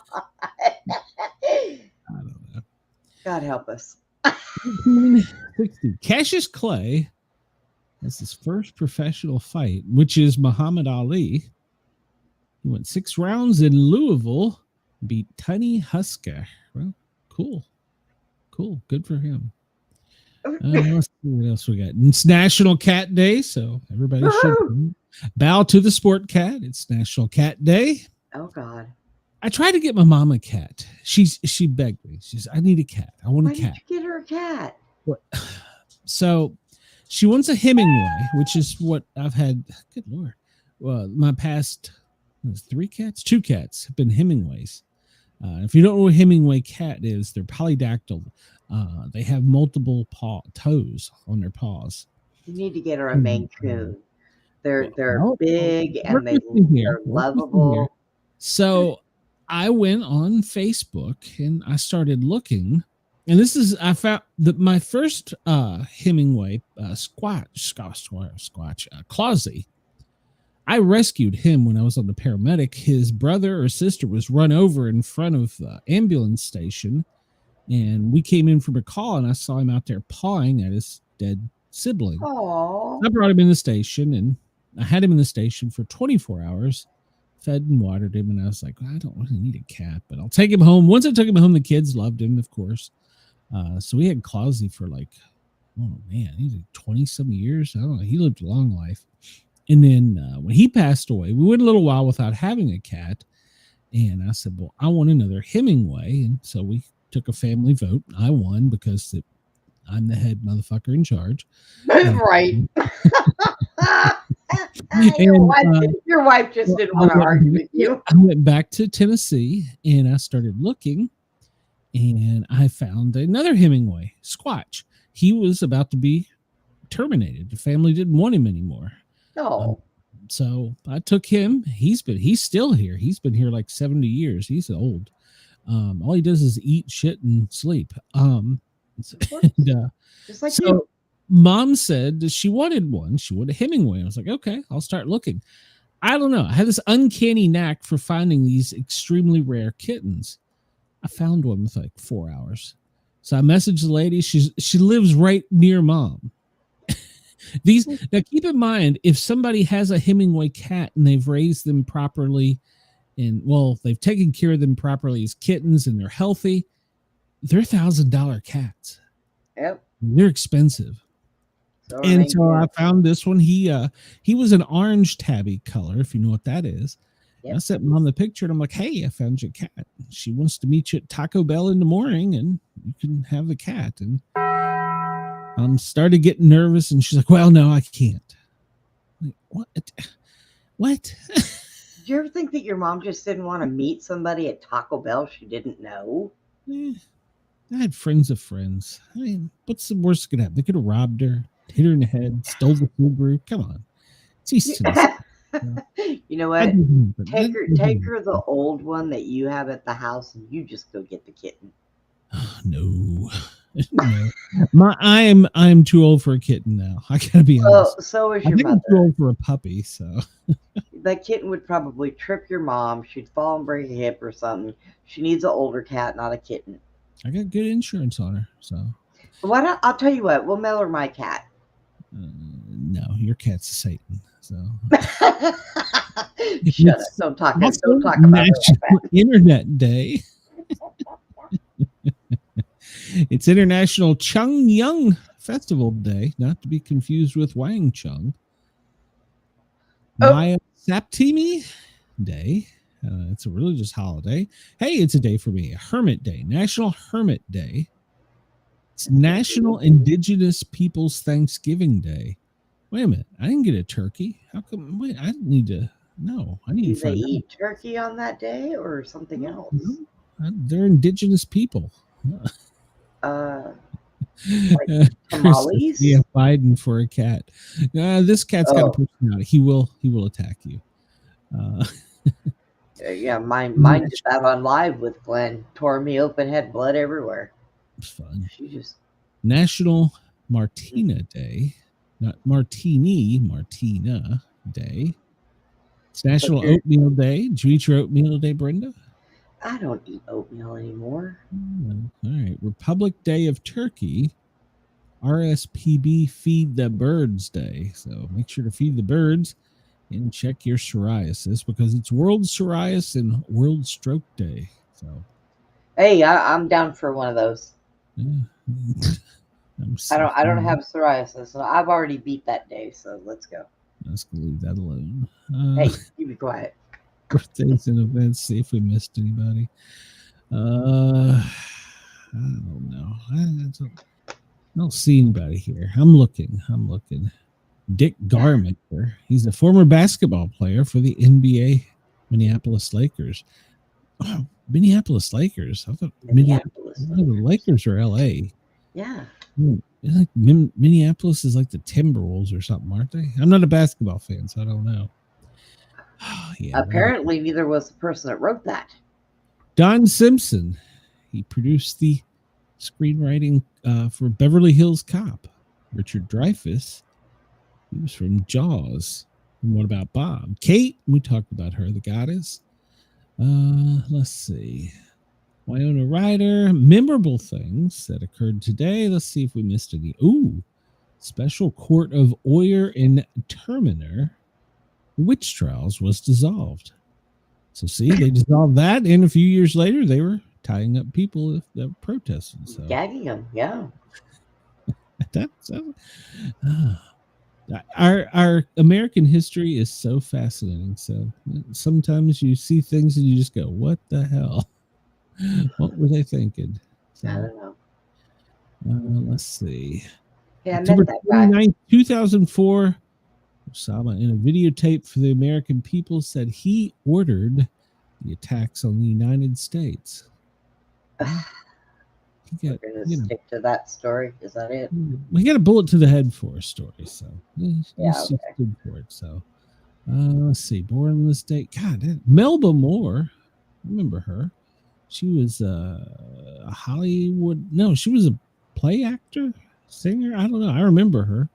don't know. God help us. 1960. Cassius Clay has his first professional fight, which is Muhammad Ali. He went 6 rounds in Louisville, beat Tunney Husker. Well, cool. Good for him. Let's see what else we got. It's National Cat Day, so everybody should bow to the sport cat. It's National Cat Day. Oh God. I tried to get my mom a cat. She begged me. She said, I need a cat. I want a cat. Why did you get her a cat? So she wants a Hemingway, which is what I've had. Good Lord. Well, my past 2 cats have been Hemingways. If you don't know what Hemingway cat is, they're polydactyl. They have multiple toes on their paws. You need to get her a Maine Coon. They're Well, big work and they're with me here. lovable. So I went on Facebook and I started looking, and this is I found that my first Hemingway Closey. I rescued him when I was on the paramedic. His brother or sister was run over in front of the ambulance station, and we came in from a call, and I saw him out there pawing at his dead sibling. Oh, I brought him in the station, and I had him in the station for 24 hours, fed and watered him, and I was like, I don't really need a cat, but I'll take him home. Once I took him home, the kids loved him, of course. So we had Closey for like, oh man, he was like 20-some years. I don't know. He lived a long life. And then when he passed away, we went a little while without having a cat. And I said, well, I want another Hemingway. And so we took a family vote. I won because I'm the head motherfucker in charge. right. Your wife just didn't want to argue with you. I went back to Tennessee and I started looking, and I found another Hemingway, Squatch. He was about to be terminated. The family didn't want him anymore. No. So I took him. He's still here. He's been here like 70 years. He's old. All he does is eat, shit, and sleep. Just like so you. Mom said that she wanted one. She wanted a Hemingway. I was like, okay, I'll start looking. I don't know. I had this uncanny knack for finding these extremely rare kittens. I found one with like 4 hours. So I messaged the lady. She lives right near Mom. Now keep in mind, if somebody has a Hemingway cat and they've raised them properly, and well, they've taken care of them properly as kittens and they're healthy, they're $1,000 cats. Yep. They're expensive. So I found this one. He was an orange tabby color, if you know what that is. Yep. I sent Mom the picture and I'm like, hey, I found your cat. She wants to meet you at Taco Bell in the morning and you can have the cat. And started getting nervous, and she's like, well, no, I can't. Like, what? Did you ever think that your mom just didn't want to meet somebody at Taco Bell she didn't know? I had friends of friends. I mean, what's the worst that could happen? They could have robbed her, hit her in the head, stole the Subaru. Come on. It's East Tennessee. You know what? Take her the old one that you have at the house, and you just go get the kitten. Oh, no. No. I'm too old for a kitten now. I gotta be honest. So is your mother. I'm too old for a puppy, so that kitten would probably trip your mom. She'd fall and break a hip or something. She needs an older cat, not a kitten. I got good insurance on her, so I'll tell you what, we'll mail her my cat. No, your cat's Satan. So shut up. Don't talk about National Internet Day. It's International Chung Yung Festival Day, not to be confused with Wang Chung. Maya Saptimi Day. It's a religious holiday. Hey, it's a day for me. Hermit Day, National Hermit Day. It's National Indigenous Peoples Thanksgiving Day. Wait a minute, I didn't get a turkey. How come? Wait, I need to. No, I need to find out. Do they eat turkey on that day or something else? They're indigenous people. Like tamales? Yeah, Biden for a cat. This cat's got a personality. He will attack you. Yeah, mine just out on live with Glenn. Tore me open, had blood everywhere. It's fun. She just National Martina Day, not Martini, Martina Day. It's National Oatmeal Day. Did you eat your oatmeal today, Brenda? I don't eat oatmeal anymore. All right. Republic Day of Turkey. RSPB Feed the Birds Day. So make sure to feed the birds and check your psoriasis because it's World Psoriasis and World Stroke Day. So, hey, I'm down for one of those. Yeah. I don't have psoriasis, so I've already beat that day. So let's go. Let's leave that alone. Hey, you be quiet. Birthdays and events. See if we missed anybody. I don't know. I don't see anybody here. I'm looking. Dick Garmaker. He's a former basketball player for the NBA Minneapolis Lakers. Oh, Minneapolis Lakers. I thought Minneapolis. The Lakers are LA. Yeah. It's like Minneapolis is like the Timberwolves or something, aren't they? I'm not a basketball fan, so I don't know. Yeah. Apparently, neither was the person that wrote that. Don Simpson, he produced the screenwriting for Beverly Hills Cop. Richard Dreyfuss, he was from Jaws. And what about Bob? Kate, we talked about her, the goddess. Let's see. Winona Ryder, memorable things that occurred today. Let's see if we missed any. Ooh, Special Court of Oyer and Terminer witch trials was dissolved. So see, they dissolved that, and a few years later, they were tying up people that were protesting. So Gagging them, yeah. That's our American history is so fascinating. So sometimes you see things and you just go, "What the hell? What were they thinking?" So, I don't know. Let's see. Hey, I October met that guy. 29th, 2004, Osama, in a videotape for the American people, said he ordered the attacks on the United States. We're going to stick to that story. Is that it? We got a bullet to the head for a story, so he's okay. good for it. So let's see. Born in this state. God, Melba Moore. I remember her. She was a Hollywood. No, she was a play actor, singer. I don't know. I remember her.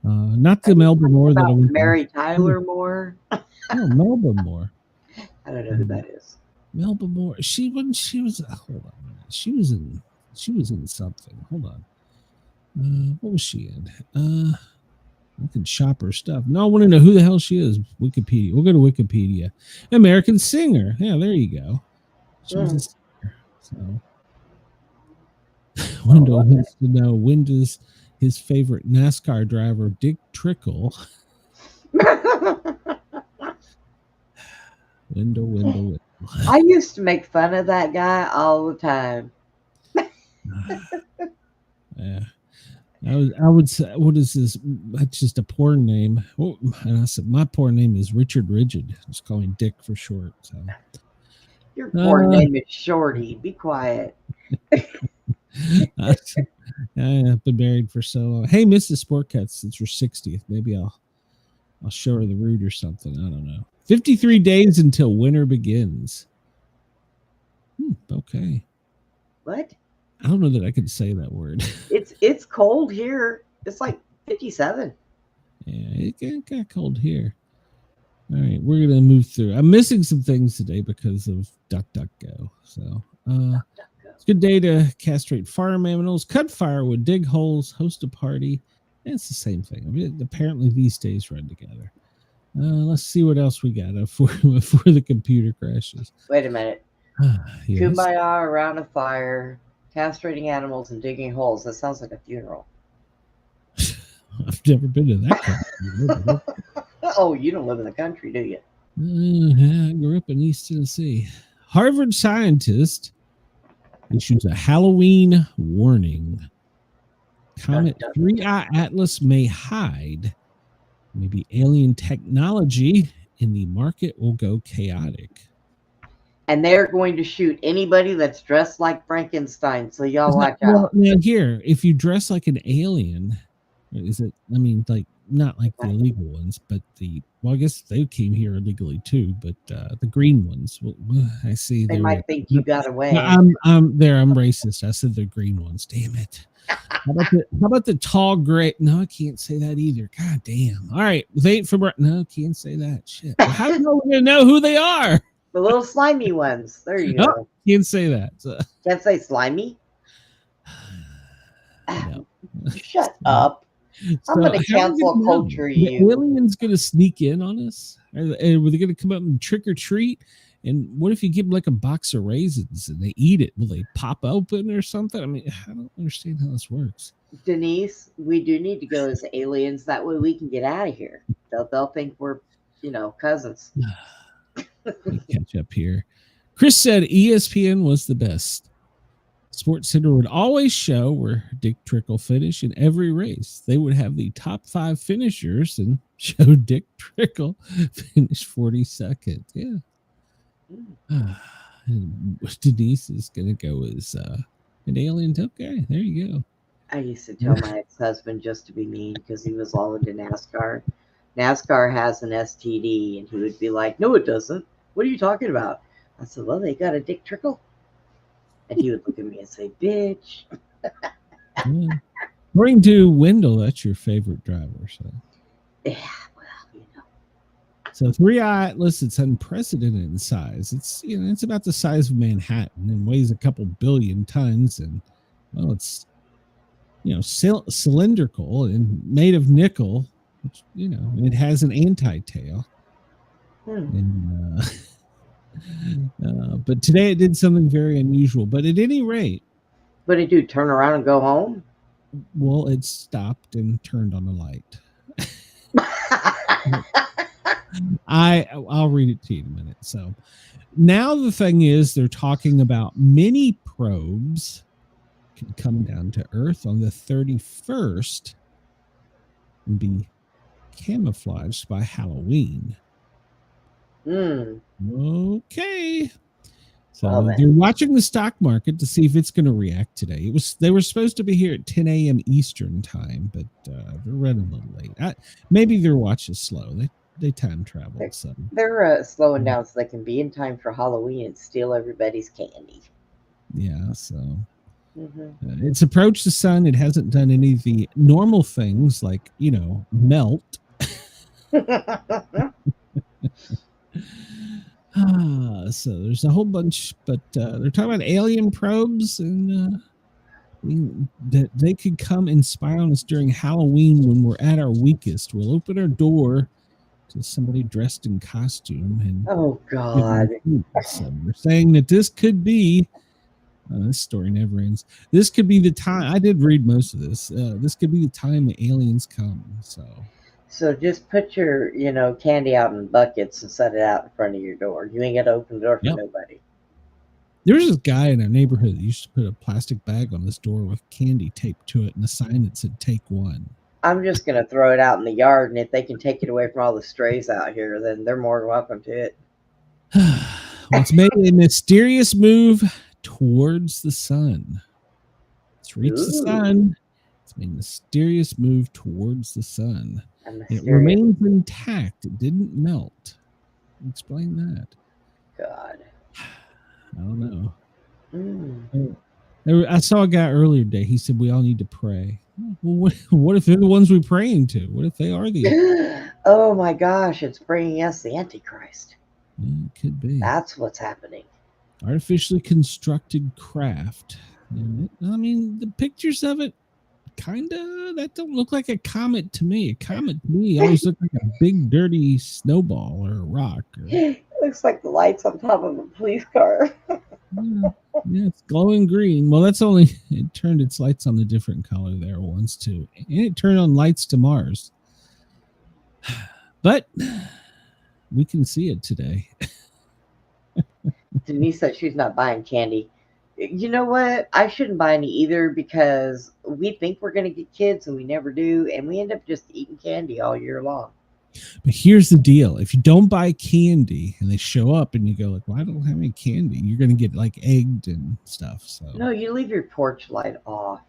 Not the Melba Moore that I went Mary Tyler Moore. No, Melba Moore. I don't know who that is. Melba Moore. She was. Hold on a minute. She was in something. Hold on. What was she in? I can shop her stuff. No, I want to know who the hell she is. Wikipedia. We'll go to Wikipedia. American singer. Yeah, there you go. She was a singer. So Wendell wants to know, when does his favorite NASCAR driver, Dick Trickle. Wendell. I used to make fun of that guy all the time. Yeah. I would say, what is this? That's just a porn name. Oh, and I said, my porn name is Richard Rigid. Just call me Dick for short. So. Your porn name is Shorty. Be quiet. I've been married for so long. Hey, Mrs. Sportcats, it's her 60th. Maybe I'll show her the root or something. I don't know. 53 days until winter begins. Okay. What? I don't know that I could say that word. It's cold here. It's like 57. Yeah, it got cold here. All right, we're gonna move through. I'm missing some things today because of DuckDuckGo. So it's a good day to castrate farm animals, cut firewood, dig holes, host a party. It's the same thing. I mean, apparently these days run together. Let's see what else we got before the computer crashes. Wait a minute. Yes. Kumbaya around a fire, castrating animals and digging holes. That sounds like a funeral. I've never been to that country. Oh, you don't live in the country, do you? I grew up in East Tennessee. Harvard scientist issues a Halloween warning. Comet 3I Atlas may hide. Maybe alien technology in the market will go chaotic. And they're going to shoot anybody that's dressed like Frankenstein. So y'all watch out. Now here, if you dress like an alien, is it? I mean, like not like the illegal ones, but I guess they came here illegally too. But the green ones, well, I see. They might think you got away. I'm racist. I said the green ones. Damn it. How about the tall gray? No, I can't say that either. God damn. All right, they ain't from. No, can't say that. Shit. Well, how do we know who they are? The little slimy ones. There you go. Can't say that. Can't say slimy. No. Shut up. I'm going to cancel culture you. The aliens going to sneak in on us? Were they going to come up and trick or treat? And what if you give them like a box of raisins and they eat it? Will they pop open or something? I mean, I don't understand how this works. Denise, we do need to go as aliens. That way we can get out of here. They'll think we're, cousins. Catch up here. Chris said ESPN was the best. Sports Center would always show where Dick Trickle finished in every race. They would have the top 5 finishers and show Dick Trickle finish 42nd. Yeah. And Denise is going to go as an alien. Okay, there you go. I used to tell my ex-husband just to be mean because he was all into NASCAR. NASCAR has an STD, and he would be like, "No, it doesn't. What are you talking about?" I said, "Well, they got a Dick Trickle." And he would look at me and say, "Bitch." Yeah. According to Wendell, that's your favorite driver. So, Yeah, well, So 3 Atlas, it's unprecedented in size. It's it's about the size of Manhattan and weighs a couple billion tons, and well, it's cylindrical and made of nickel, which it has an anti-tail. And but today it did something very unusual. But at any rate, what did it do? Turn around and go home? Well, it stopped and turned on the light. I'll read it to you in a minute. So now the thing is, they're talking about mini probes can come down to Earth on the 31st and be camouflaged by Halloween. Okay. So they're watching the stock market to see if it's going to react today. They were supposed to be here at 10 a.m. Eastern time, but they're running a little late. Maybe their watch is slow. They time traveled. So they're slowing down so they can be in time for Halloween and steal everybody's candy. Yeah, so it's approached the sun. It hasn't done any of the normal things like melt. So there's a whole bunch, but they're talking about alien probes and that they could come and spy on us during Halloween when we're at our weakest. We'll open our door to somebody dressed in costume. And oh God! So they're saying that this could be. This story never ends. This could be the time. I did read most of this. This could be the time the aliens come. So just put your, candy out in buckets and set it out in front of your door. You ain't got to open the door for nobody. There's this guy in our neighborhood that used to put a plastic bag on his door with candy taped to it and a sign that said "Take one." I'm just going to throw it out in the yard, and if they can take it away from all the strays out here, then they're more than welcome to it. It's made a mysterious move towards the sun. It's reached the sun. It's made a mysterious move towards the sun. It remains intact. It didn't melt. Explain that. God. I don't know. I saw a guy earlier today. He said we all need to pray. Well, what if they're the ones we're praying to? What if they are the? Oh my gosh! It's bringing us the Antichrist. Yeah, it could be. That's what's happening. Artificially constructed craft. I mean, the pictures of it, that don't look like a comet to me. A comet to me always looks like a big dirty snowball or a rock. It looks like the lights on top of a police car. Yeah, it's glowing green. Well, it turned its lights on a different color there once too. And it turned on lights to Mars. But we can see it today. Denise said she's not buying candy. You know what? I shouldn't buy any either because we think we're going to get kids and we never do. And we end up just eating candy all year long. But here's the deal. If you don't buy candy and they show up and you go like, well, I don't have any candy, you're going to get like egged and stuff. So no, you leave your porch light off.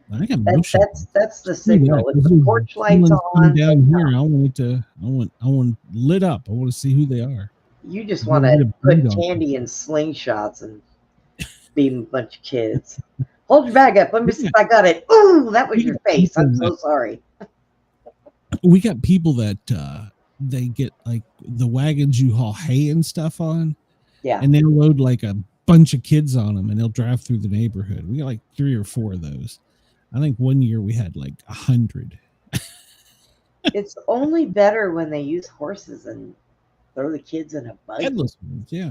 That's the signal. If the porch light's on down here, I want lit up. I want to see who they are. You just want to put candy in slingshots and beam a bunch of kids. Hold your bag up. Let me see if I got it. Ooh, that was your face. I'm so sorry. We got people that they get like the wagons you haul hay and stuff on. Yeah. And they load like a bunch of kids on them and they'll drive through the neighborhood. We got like 3 or 4 of those. I think one year we had like 100. It's only better when they use horses and throw the kids in a buggy. Headless ones, yeah.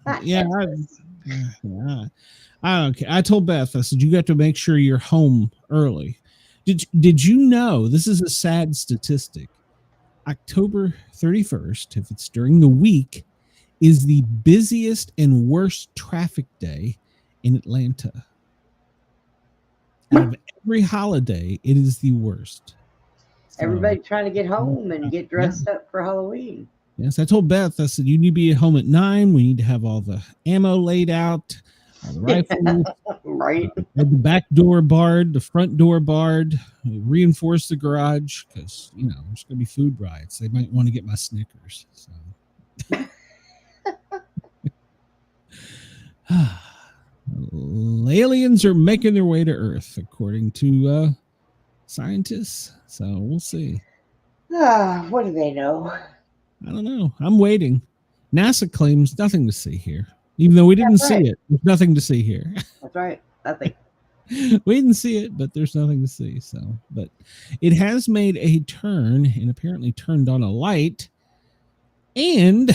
I don't care. I told Beth, I said, you got to make sure you're home early. Did you know, this is a sad statistic, October 31st, if it's during the week, is the busiest and worst traffic day in Atlanta. Out of every holiday, it is the worst. Everybody trying to get home and get dressed up for Halloween. Yes, I told Beth, I said, you need to be at home at 9. We need to have all the ammo laid out. The rifle, Right. had the back door barred, the front door barred, reinforce the garage because, you know, there's going to be food riots. They might want to get my Snickers. So. Aliens are making their way to Earth, according to scientists. So we'll see. What do they know? I don't know. I'm waiting. NASA claims nothing to see here. Even though we didn't see it, there's nothing to see here. That's right. Nothing. We didn't see it, but there's nothing to see. So, but it has made a turn and apparently turned on a light, and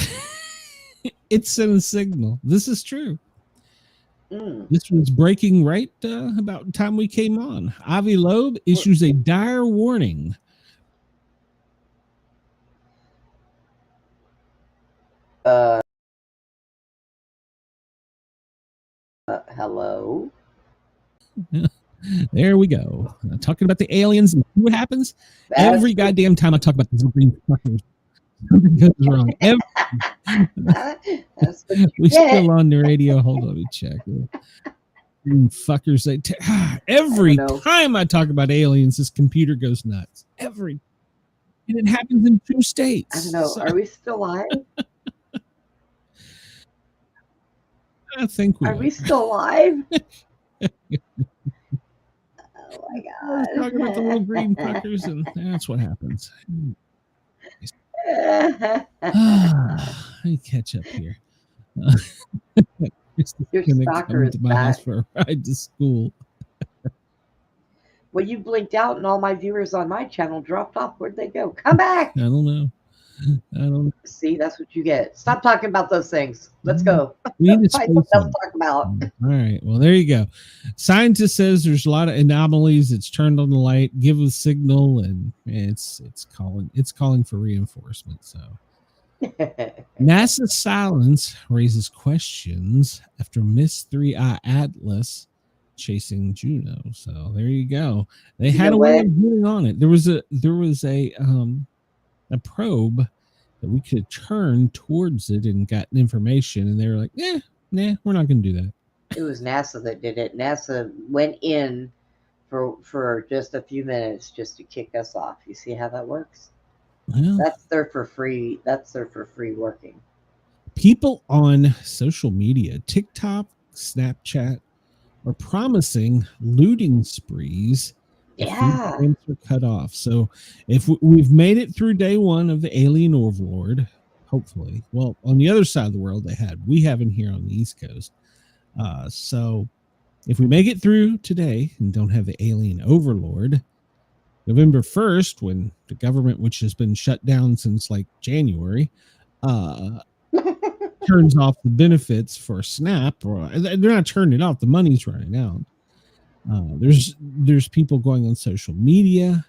it sent a signal. This is true. This was breaking right about the time we came on. Avi Loeb issues a dire warning. Hello. There we go. Talking about the aliens and what happens every goddamn time I talk about these green fuckers. Something goes wrong. We still on the radio. Hold on, let me check. Green fuckers. Every time I talk about aliens, this computer goes nuts. And it happens in 2 states. I don't know. So, are we still live? I think we are. We still live? Oh my God. We're talking about the little green fuckers, and that's what happens. Let me catch up here. Your stalker is to my house for a ride to school. Well, you blinked out, and all my viewers on my channel dropped off. Where'd they go? Come back! I don't know. See, that's what you get. Stop talking about those things. Let's go. We need to find something else to talk about. All right. Well, there you go. Scientist says there's a lot of anomalies. It's turned on the light, give a signal, and it's calling for reinforcement. So NASA's silence raises questions after missed 3-eye atlas chasing Juno. So there you go. They had a way of getting on it. There was a probe that we could turn towards it and gotten information, and they were like, nah, we're not going to do that. It was NASA that did it. NASA went in for just a few minutes just to kick us off. You see how that works? Well, that's there for free. That's there for free working. People on social media, TikTok, Snapchat, are promising looting sprees. Yeah, are cut off. So if we've made it through day 1 of the alien overlord, hopefully. Well, on the other side of the world, we haven't here on the East Coast. So if we make it through today and don't have the alien overlord, November 1st, when the government, which has been shut down since like January, turns off the benefits for SNAP, or they're not turning it off. The money's running out. There's people going on social media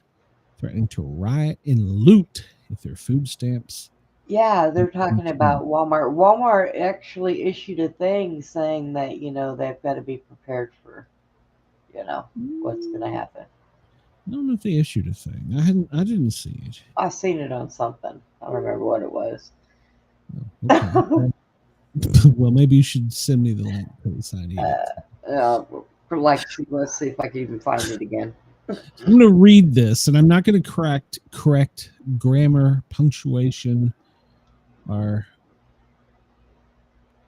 threatening to riot and loot if their food stamps. Yeah, they're talking about Walmart. Walmart actually issued a thing saying that, they've got to be prepared for, what's going to happen. I don't know if they issued a thing. I didn't see it. I seen it on something. I don't remember what it was. Oh, okay. Well, maybe you should send me the link to the sign. Let's see if I can even find it again. I'm going to read this, and I'm not going to correct grammar, punctuation, or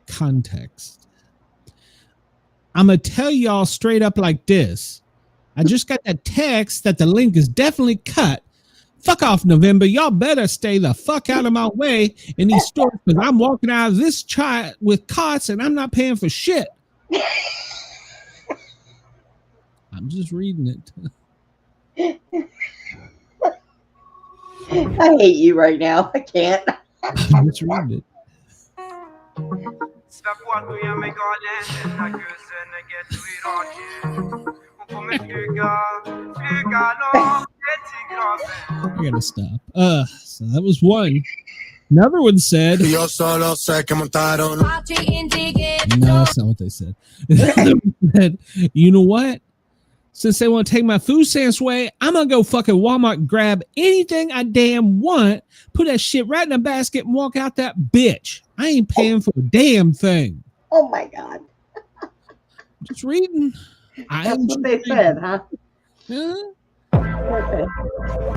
context. I'm going to tell y'all straight up like this. I just got that text that the link is definitely cut. Fuck off, November. Y'all better stay the fuck out of my way in these stores, because I'm walking out of this chat with cots, and I'm not paying for shit. I'm just reading it. I hate you right now. I can't. I'm just reading it. I gotta stop. So that was one. Another one said, no, that's not what they said. You know what? Since they want to take my food stamps away, I'm going to go fucking Walmart and grab anything I damn want, put that shit right in a basket and walk out that bitch. I ain't paying for a damn thing. Oh my God. Just reading. That's what they said, huh? Yeah. Okay.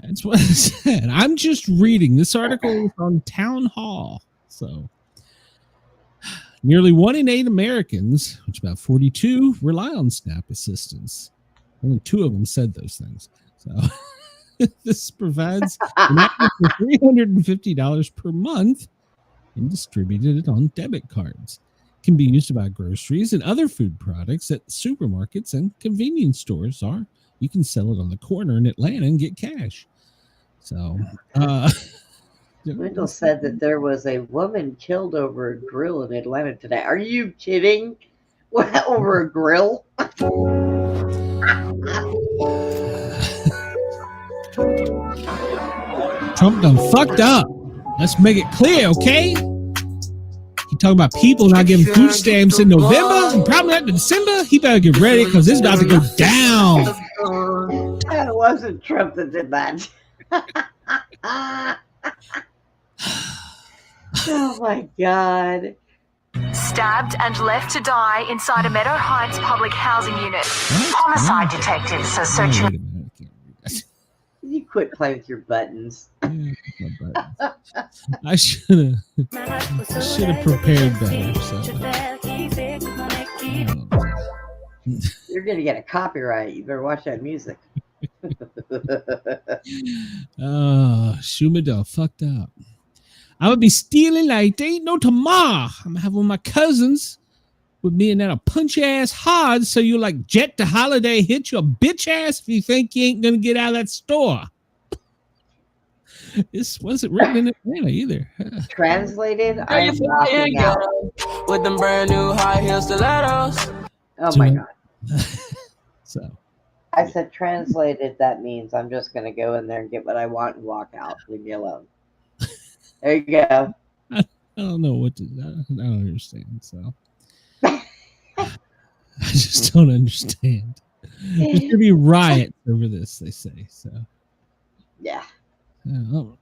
That's what I said. I'm just reading. This article is on Town Hall. So, nearly 1 in 8 Americans, which is about 42, rely on SNAP assistance. Only 2 of them said those things. So, this provides an average of $350 per month and distributed it on debit cards. It can be used to buy groceries and other food products at supermarkets and convenience stores. Or you can sell it on the corner in Atlanta and get cash. So, Wendell said that there was a woman killed over a grill in Atlanta today. Are you kidding? What, over a grill? Trump done fucked up. Let's make it clear, okay? He talking about people not getting food stamps in November and probably not in December. He better get ready because it's about to go down. That wasn't Trump that did that. Oh my God. Stabbed and left to die inside a Meadow Heights public housing unit. Homicide detectives are searching. Wait a minute. I can't read that. You quit playing with your buttons. I should have prepared better. So. You're gonna get a copyright. You better watch that music. Schumadel fucked up. I would be stealing like there ain't no tomorrow. I'm gonna have one of my cousins with me and then I'll punch your ass hard so you like jet to Holiday hit your bitch ass if you think you ain't gonna get out of that store. This wasn't written in Atlanta either. Translated, I'm walking out. With them brand new high heel stilettos. Oh my God. So I said translated, that means I'm just gonna go in there and get what I want and walk out. Leave me alone. There you go. I don't know what to I don't understand. So I just don't understand. There's gonna be riots over this, they say. So yeah.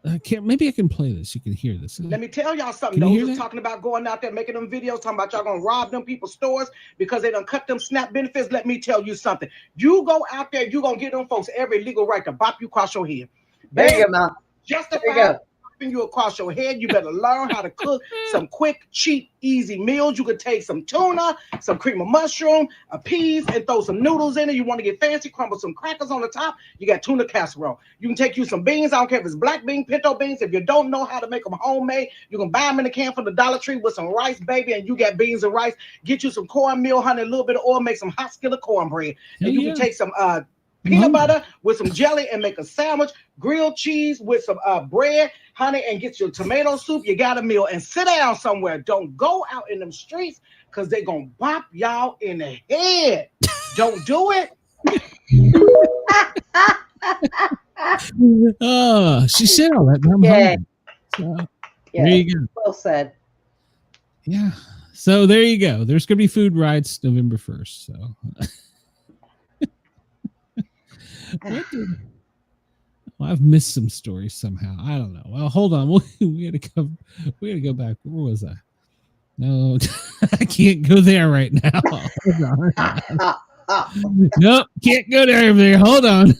I can't. Maybe I can play this. You can hear this. Let me tell y'all something. Those just talking about going out there making them videos, talking about y'all gonna rob them people's stores because they done cut them SNAP benefits. Let me tell you something. You go out there, you gonna give them folks every legal right to bop you across your head. There you go, Mom. Justify you across your head. You better learn how to cook some quick, cheap, easy meals. You could take some tuna, some cream of mushroom, a peas, and throw some noodles in it. You want to get fancy, crumble some crackers on the top. You got tuna casserole. You can take you some beans. I don't care if it's black bean, pinto beans. If you don't know how to make them homemade, you can buy them in a can from the Dollar Tree with some rice, baby, and you got beans and rice. Get you some cornmeal, honey, a little bit of oil, make some hot skillet cornbread. And you can take some peanut butter with some jelly and make a sandwich, grilled cheese with some bread, honey, and get your tomato soup. You got a meal and sit down somewhere. Don't go out in them streets because they're going to bop y'all in the head. Don't do it. Oh, she said all that. Yeah. So, there you go. Well said. Yeah. So there you go. There's going to be food riots November 1st. So. Well, I've missed some stories somehow. I don't know. Well, hold on. We gotta go back. Where was I? No, I can't go there right now. Nope, can't go there. Hold on.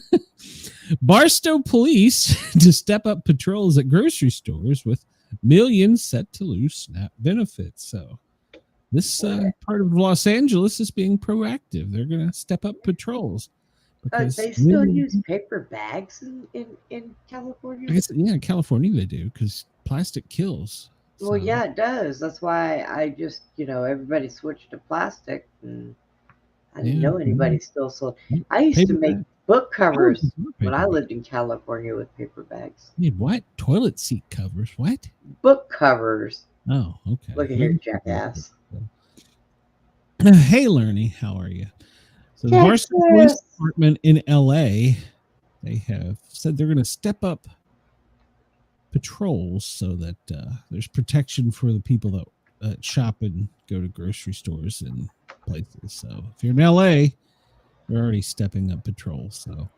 Barstow police to step up patrols at grocery stores with millions set to lose SNAP benefits. So this part of Los Angeles is being proactive. They're going to step up patrols. They still use paper bags in California? I guess, yeah, in California they do because plastic kills. So. Well, yeah, it does. That's why I just, everybody switched to plastic, and I didn't know anybody still sold. I used to make book covers when I lived in California with paper bags. You made what? Toilet seat covers? What? Book covers. Oh, okay. Look at here, jackass. Hey, Lerny, how are you? So the Barstow Police Department in LA, they have said they're going to step up patrols so that there's protection for the people that shop and go to grocery stores and places. So if you're in LA, they're already stepping up patrols. So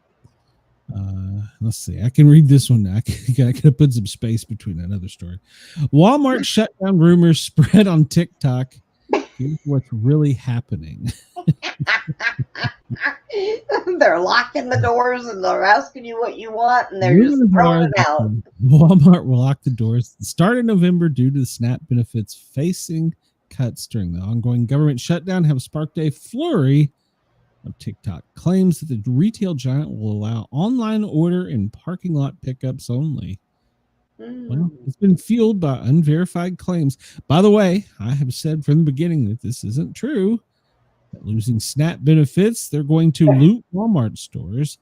let's see. I can read this one now. I gotta put some space between that other story. Walmart shutdown rumors spread on TikTok. Here's what's really happening. They're locking the doors and they're asking you what you want, and they're just throwing it out. Walmart will lock the doors at the start of November due to the SNAP benefits facing cuts during the ongoing government shutdown have sparked a flurry of TikTok claims that the retail giant will allow online order and parking lot pickups only. Well, it's been fueled by unverified claims. By the way, I have said from the beginning that this isn't true. That losing SNAP benefits, they're going to loot Walmart stores,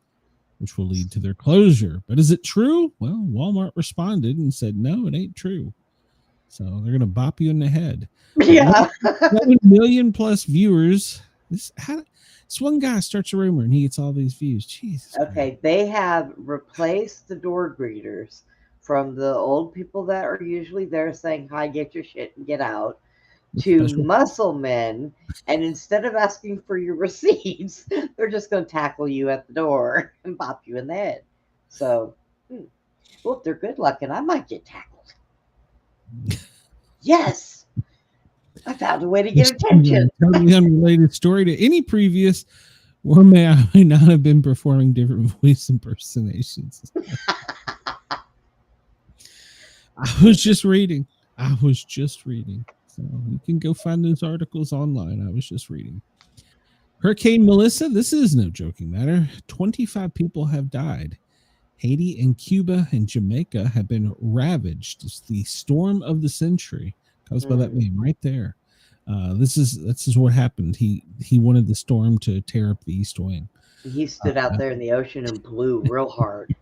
which will lead to their closure. But is it true? Well, Walmart responded and said, no, it ain't true. So they're going to bop you in the head. Yeah. 7 million plus viewers. This one guy starts a rumor and he gets all these views. Jesus. Okay, man. they have replaced the door greeters from the old people that are usually there saying, hi, get your shit and get out, to muscle men. And instead of asking for your receipts, they're just going to tackle you at the door and pop you in the head. So, well, if they're good looking, I might get tackled. Yes. I found a way to get attention. Totally unrelated story to any previous, or may I may not have been performing different voice impersonations. I was just reading. So you can go find those articles online. I was just reading. Hurricane Melissa, this is no joking matter. 25 people have died. Haiti and Cuba and Jamaica have been ravaged. It's the storm of the century caused by that man right there. This is what happened. He wanted the storm to tear up the east wing. He stood out there in the ocean and blew real hard.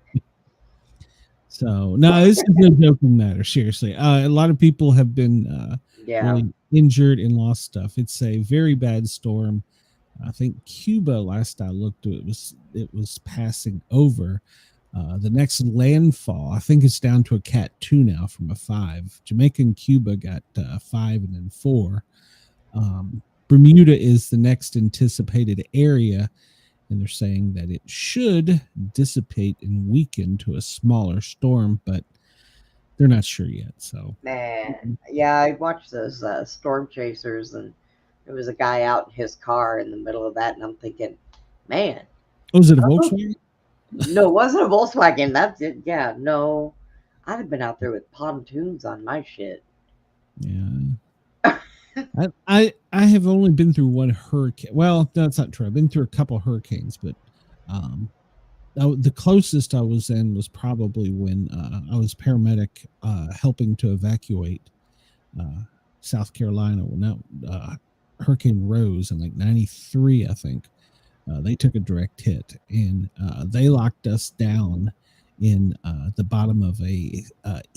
So no, this is no joking matter. Seriously, a lot of people have been really injured and lost stuff. It's a very bad storm. I think Cuba, last I looked, it was passing over. The next landfall, I think it's down to a Cat 2 now from a 5. Jamaica and Cuba got 5 and then 4. Bermuda is the next anticipated area, and they're saying that it should dissipate and weaken to a smaller storm, but they're not sure yet. So, man, yeah, I watched those storm chasers, and there was a guy out in his car in the middle of that, and I'm thinking, man, was it a Volkswagen? No, it wasn't a Volkswagen. That's it. Yeah, no, I'd have been out there with pontoons on my shit. Yeah. I have only been through one hurricane. Well, that's not true. I've been through a couple hurricanes, but the closest I was in was probably when I was paramedic helping to evacuate South Carolina when that Hurricane Rose in like 93, I think. They took a direct hit, and they locked us down in the bottom of a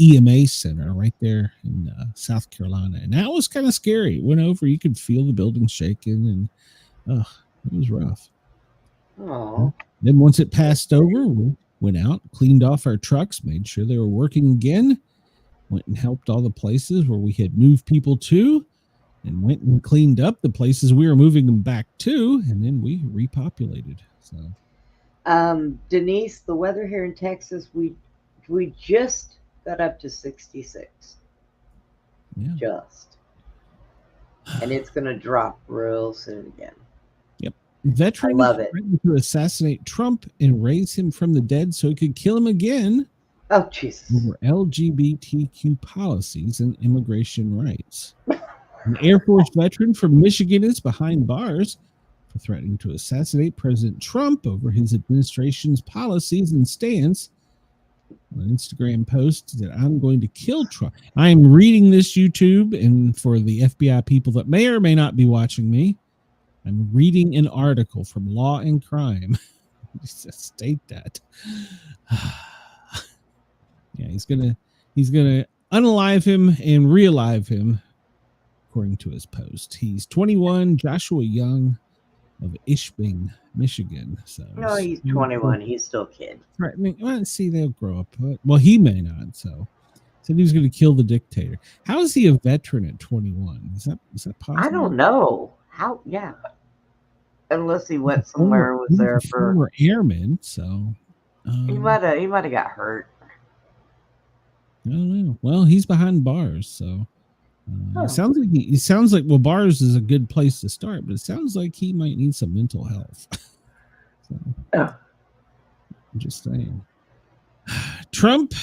EMA center right there in South Carolina, and that was kind of scary. It went over, you could feel the building shaking, and it was rough. Oh. Then once it passed over, we went out, cleaned off our trucks, made sure they were working again, went and helped all the places where we had moved people to, and went and cleaned up the places we were moving them back to, and then we repopulated. So, Denise, the weather here in Texas, we just got up to 66. Yeah. Just. And it's going to drop real soon again. Yep. Veterans threatened to assassinate Trump and raise him from the dead so he could kill him again. Oh, Jesus. Over LGBTQ policies and immigration rights. An Air Force veteran from Michigan is behind bars for threatening to assassinate President Trump over his administration's policies and stance. An Instagram post that I'm going to kill Trump. I am reading this YouTube, and for the FBI people that may or may not be watching me, I'm reading an article from Law and Crime. State that. Yeah, he's gonna unalive him and realive him. According to his post, he's 21, Joshua Young of Ishping, Michigan. So no, he's 21. He's still a kid. Threatening. Well, see, they'll grow up. Well, he may not. So said he was going to kill the dictator. How is he a veteran at 21? Is that possible? I don't know. How? Yeah. Unless he went somewhere and was there for former airman. So he might have got hurt. I don't know. Well, he's behind bars, so. It sounds like well, bars is a good place to start, but it sounds like he might need some mental health. So, I'm just saying. Trump,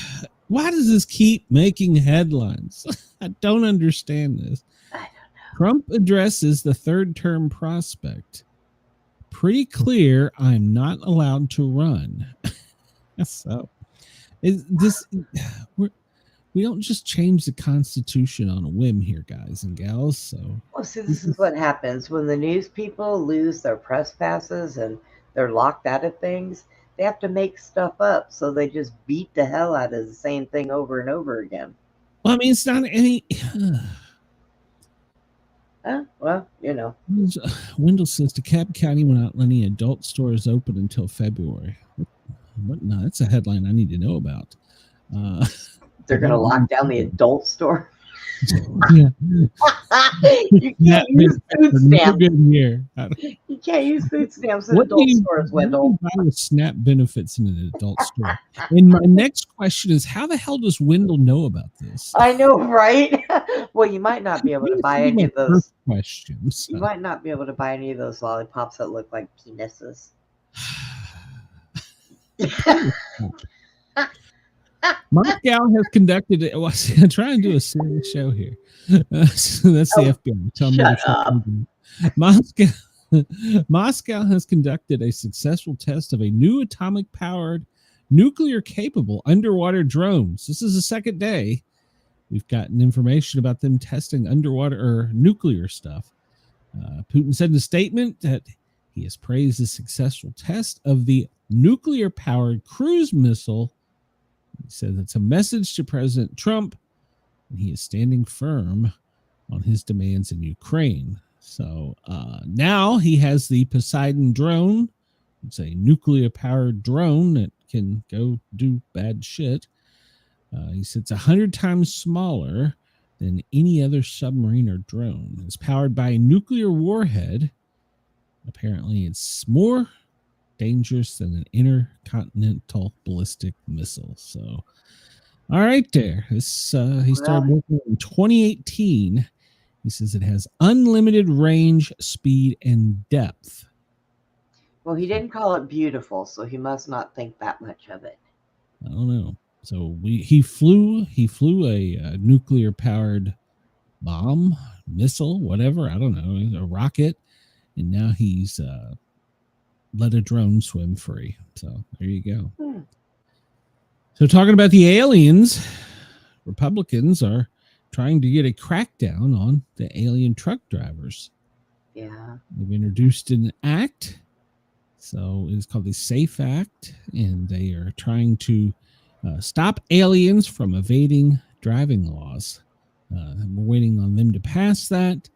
why does this keep making headlines? I don't understand this. I don't know. Trump addresses the third term prospect. Pretty clear I'm not allowed to run. So, we don't just change the Constitution on a whim here, guys and gals. So, well, see, this is what happens when the news people lose their press passes and they're locked out of things. They have to make stuff up, so they just beat the hell out of the same thing over and over again. Well, I mean, it's not any. Well, you know. Wendell says DeKalb County will not let any adult stores open until February. What? No, that's a headline I need to know about. They're going to lock down the adult store. Yeah. You can't use food stamps. Here. You can't use food stamps in adult stores, Wendell. Buy SNAP benefits in an adult store. And my next question is, how the hell does Wendell know about this? I know, right? Well, you might not be able to buy any of those questions. You might not be able to buy any of those lollipops that look like penises. Moscow has conducted it. Well, I'm trying to do a serious show here. So that's the FBI. Tell shut up. Moscow has conducted a successful test of a new atomic-powered, nuclear-capable underwater drones. This is the second day we've gotten information about them testing underwater or nuclear stuff. Putin said in a statement that he has praised the successful test of the nuclear-powered cruise missile. He said it's a message to President Trump, and he is standing firm on his demands in Ukraine. So now he has the Poseidon drone. It's a nuclear-powered drone that can go do bad shit. He said it's 100 times smaller than any other submarine or drone. It's powered by a nuclear warhead. Apparently, it's more dangerous than an intercontinental ballistic missile. So, all right, there. This he started working in 2018. He says it has unlimited range, speed, and depth. Well, he didn't call it beautiful, so he must not think that much of it. I don't know. So he flew a nuclear powered bomb, missile, whatever. I don't know, a rocket, and now he's let a drone swim free. So there you go. So talking about the aliens, Republicans are trying to get a crackdown on the alien truck drivers. Yeah. They've introduced an act. So it's called the SAFE Act, and they are trying to stop aliens from evading driving laws. We're waiting on them to pass that,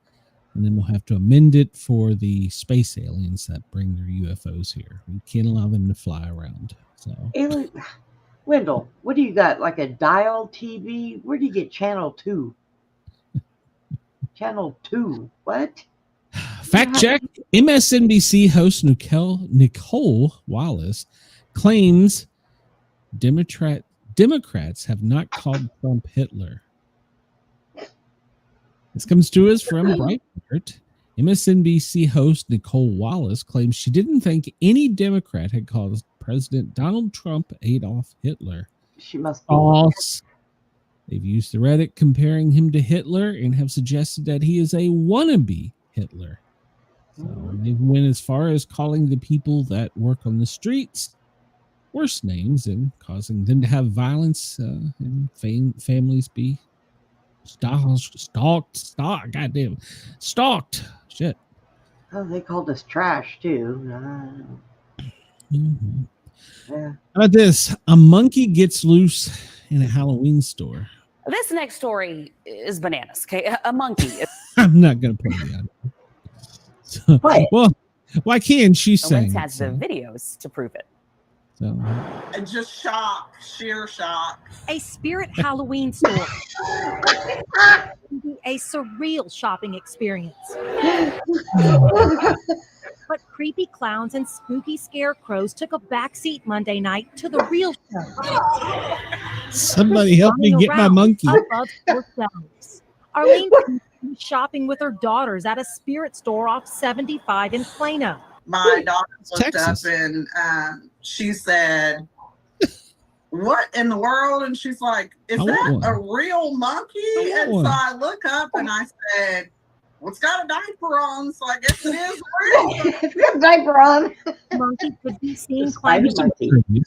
and then we'll have to amend it for the space aliens that bring their UFOs here. We can't allow them to fly around. So, Wendell, what do you got? Like a dial TV? Where do you get channel 2? Channel 2? What? Fact check. MSNBC host Nicole Wallace claims Democrats have not called Trump Hitler. This comes to us from Breitbart. MSNBC host Nicole Wallace claims she didn't think any Democrat had called President Donald Trump Adolf Hitler. She must be false. They've used the Reddit comparing him to Hitler and have suggested that he is a wannabe Hitler. So they went as far as calling the people that work on the streets worse names and causing them to have violence and families be stalked. Shit. Oh, they called us trash too. Mm-hmm. Yeah. How about this? A monkey gets loose in a Halloween store. This next story is bananas. Okay, a monkey. I'm not going to play the audio. So, well, why can't she sing? Has the videos to prove it. So. And just shock, sheer shock. A spirit Halloween store. A surreal shopping experience. But creepy clowns and spooky scarecrows took a backseat Monday night to the real show. Somebody help me get my monkey. Above yourselves. Arlene was shopping with her daughters at a spirit store off 75 in Plano. My daughter looked Texas. up and she said, "What in the world?" And she's like, "Is that a real monkey?" And so I look up and I said, "Well, it's got a diaper on, so I guess it is real." It's got a diaper on. Monkey could be seen climbing,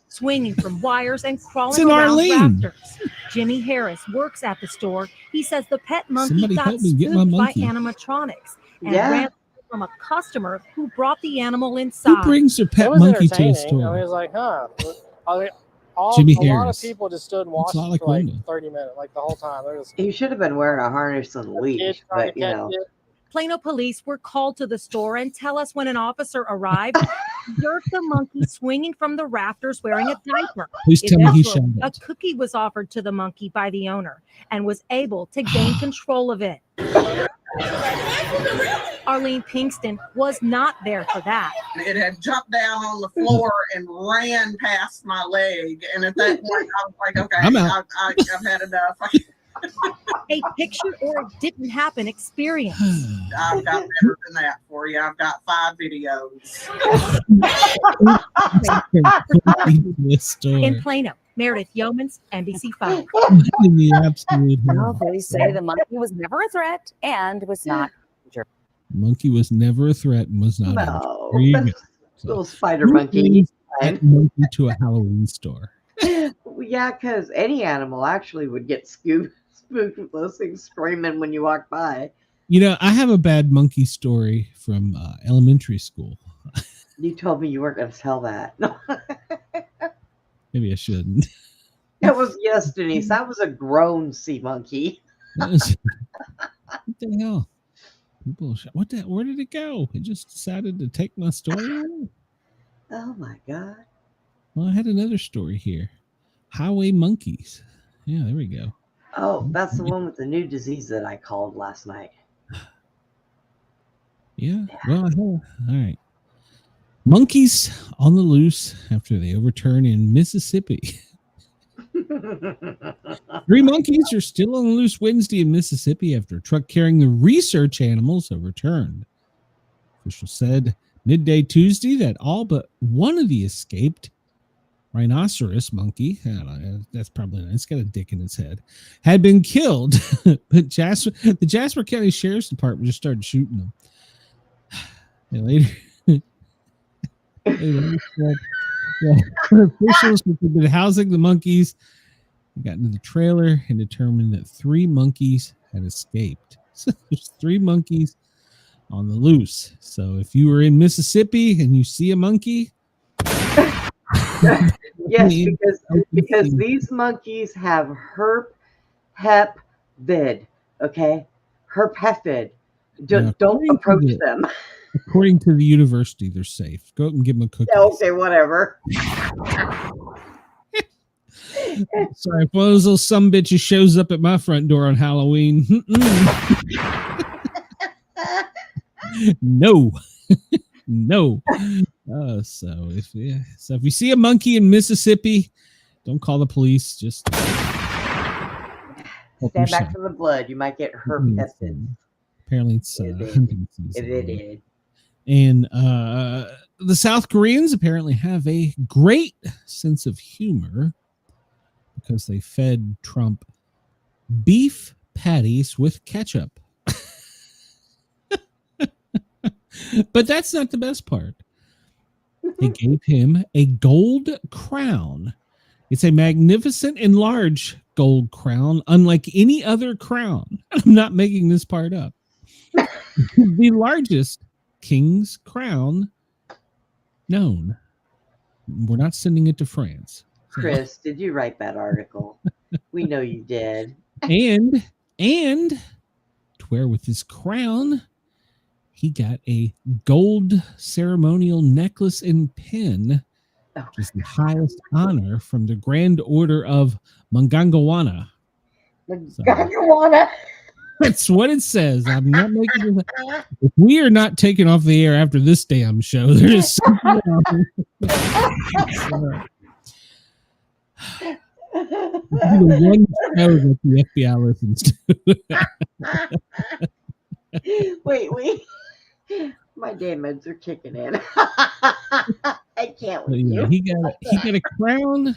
swinging from wires, and crawling in around Arlene. rafters. Jimmy Harris works at the store. He says the pet monkey Somebody got help me get my spooked by monkey. animatronics and Yeah. ran from a customer who brought the animal inside. Who brings their pet It was monkey to a entertaining. I store? mean, it was like, huh. Jimmy A lot of Harris. people just stood and Looks watched a lot like for like Linda. 30 minutes, like the whole time. They're just You should have been wearing a harness and a leash, but you know. Plano police were called to the store and tell us when an officer arrived, observed the monkey swinging from the rafters wearing a diaper. Please tell me he shot Eventually, a it. cookie was offered to the monkey by the owner and was able to gain control of it. Arlene Pinkston was not there for that. It had jumped down on the floor and ran past my leg. And at that point, I was like, okay, I'm out. I've had enough. A picture or it didn't happen experience. I've got better than that for you. I've got 5 videos. This store. In Plano, Meredith Yeomans, NBC5. In the absolute Well, hell. police say the monkey was never a threat and was not injured. Monkey was never a threat and was not injured. No, There you go. that's little spider monkey. He's fine. That monkey to a Halloween store. Yeah, because any animal actually would get spooked with those things screaming when you walk by. You know, I have a bad monkey story from elementary school. You told me you weren't going to tell that. Maybe I shouldn't. That was yes, Denise. That was a grown sea monkey. That was- what the hell? People, where did it go? It just decided to take my story away. Oh my God. Well, I had another story here. Highway monkeys. Yeah, there we go. Oh, that's the one with the new disease that I called last night. Yeah. Well, all right. Monkeys on the loose after they overturn in Mississippi. 3 monkeys are still on the loose Wednesday in Mississippi after a truck carrying the research animals overturned. Officials said midday Tuesday that all but one of the escaped rhinoceros monkey, I don't know, that's probably not, it's got a dick in its head, had been killed. But the Jasper County Sheriff's Department just started shooting them. And later, officials who had been housing the monkeys got into the trailer and determined that 3 monkeys had escaped. So there's 3 monkeys on the loose. So if you were in Mississippi and you see a monkey, Yes, because these monkeys have hep vid. Okay, hep vid. Don't approach them. According to the university, they're safe. Go out and give them a cookie. Yeah, okay, whatever. Sorry, if one of those little sumbitches shows up at my front door on Halloween. No. No. So if you see a monkey in Mississippi, don't call the police. Just stand back from the blood. You might get herpes. Apparently, it's It did. And the South Koreans apparently have a great sense of humor because they fed Trump beef patties with ketchup. But that's not the best part. They gave him a gold crown. It's a magnificent and large gold crown, unlike any other crown. I'm not making this part up. The largest king's crown known. We're not sending it to France. Chris, did you write that article? We know you did. And to wear with his crown, he got a gold ceremonial necklace and pin, which is the highest honor from the Grand Order of Mangangawana. Mangangawana. That's what it says. I'm not making it. If we are not taken off the air after this damn show, there is something wrong. The one show that the FBI listens to. Wait. My demons are kicking in. I can't with you. He got a crown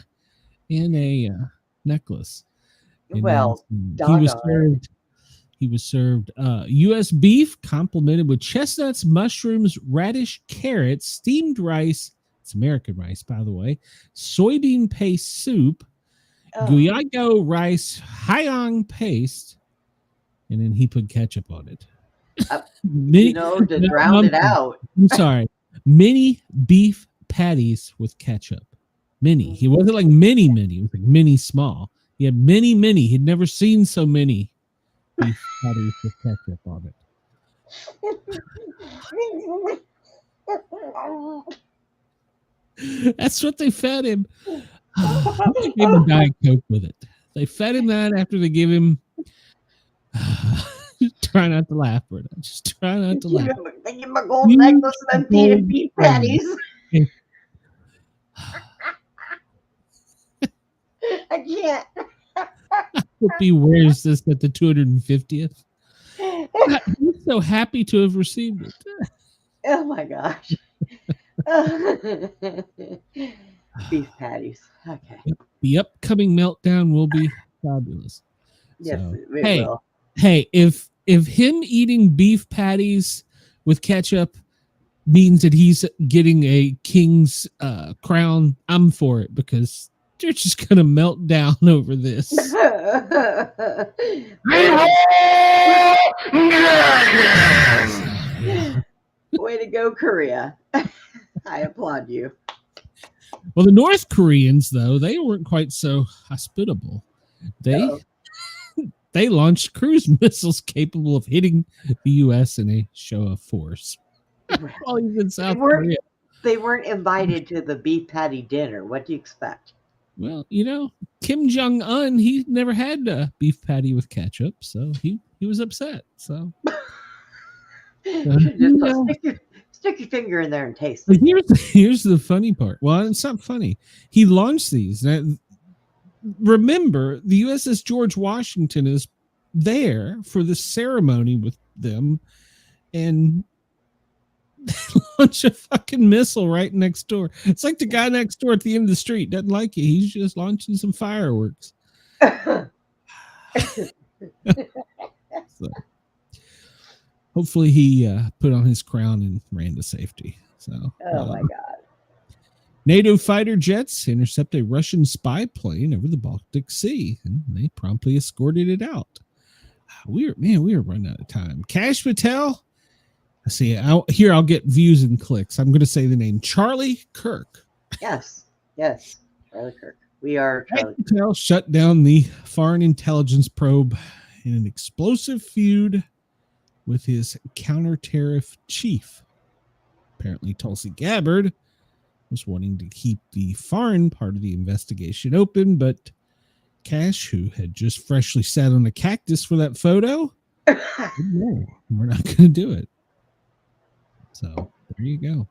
and a necklace. And well, he was served U.S. beef complemented with chestnuts, mushrooms, radish, carrots, steamed rice. It's American rice, by the way. Soybean paste soup, guyago rice, hyang paste, and then he put ketchup on it. To drown it out. I'm sorry. Mini beef patties with ketchup. Mini. He wasn't like mini. It was like mini small. He had many. He'd never seen so many beef patties with ketchup on it. That's what they fed him. They gave him Diet Coke with it. They fed him that after they gave him. Try not to laugh, Britta. Just try not to laugh. They give him a gold necklace and then beef patties. I can't. I hope he wears this at the 250th. He's so happy to have received it. Oh my gosh. Beef patties. Okay. The upcoming meltdown will be fabulous. Yes, so, it will. Hey, if him eating beef patties with ketchup means that he's getting a king's crown, I'm for it, because they're just gonna melt down over this. Way to go, Korea. I applaud you. Well, the North Koreans, though, they weren't quite so hospitable. They launched cruise missiles capable of hitting the U.S. in a show of force. While he's in South Korea. They weren't invited to the beef patty dinner. What do you expect? Well, Kim Jong-un, he never had a beef patty with ketchup, so he was upset. So stick your finger in there and taste it. Here's the funny part. Well, it's not funny. He launched these. Now, remember, the USS George Washington is there for the ceremony with them, and they launch a fucking missile right next door. It's like the guy next door at the end of the street doesn't like it. He's just launching some fireworks. So, hopefully he put on his crown and ran to safety. So, my God. NATO fighter jets intercept a Russian spy plane over the Baltic Sea, and they promptly escorted it out. We are running out of time. Cash Patel. I see. I'll get views and clicks. I'm going to say the name Charlie Kirk. Yes, Charlie Kirk. We are Charlie Kirk. Patel shut down the foreign intelligence probe in an explosive feud with his counter-tariff chief. Apparently, Tulsi Gabbard was wanting to keep the foreign part of the investigation open, but Cash, who had just freshly sat on a cactus for that photo, no, we're not going to do it. So there you go.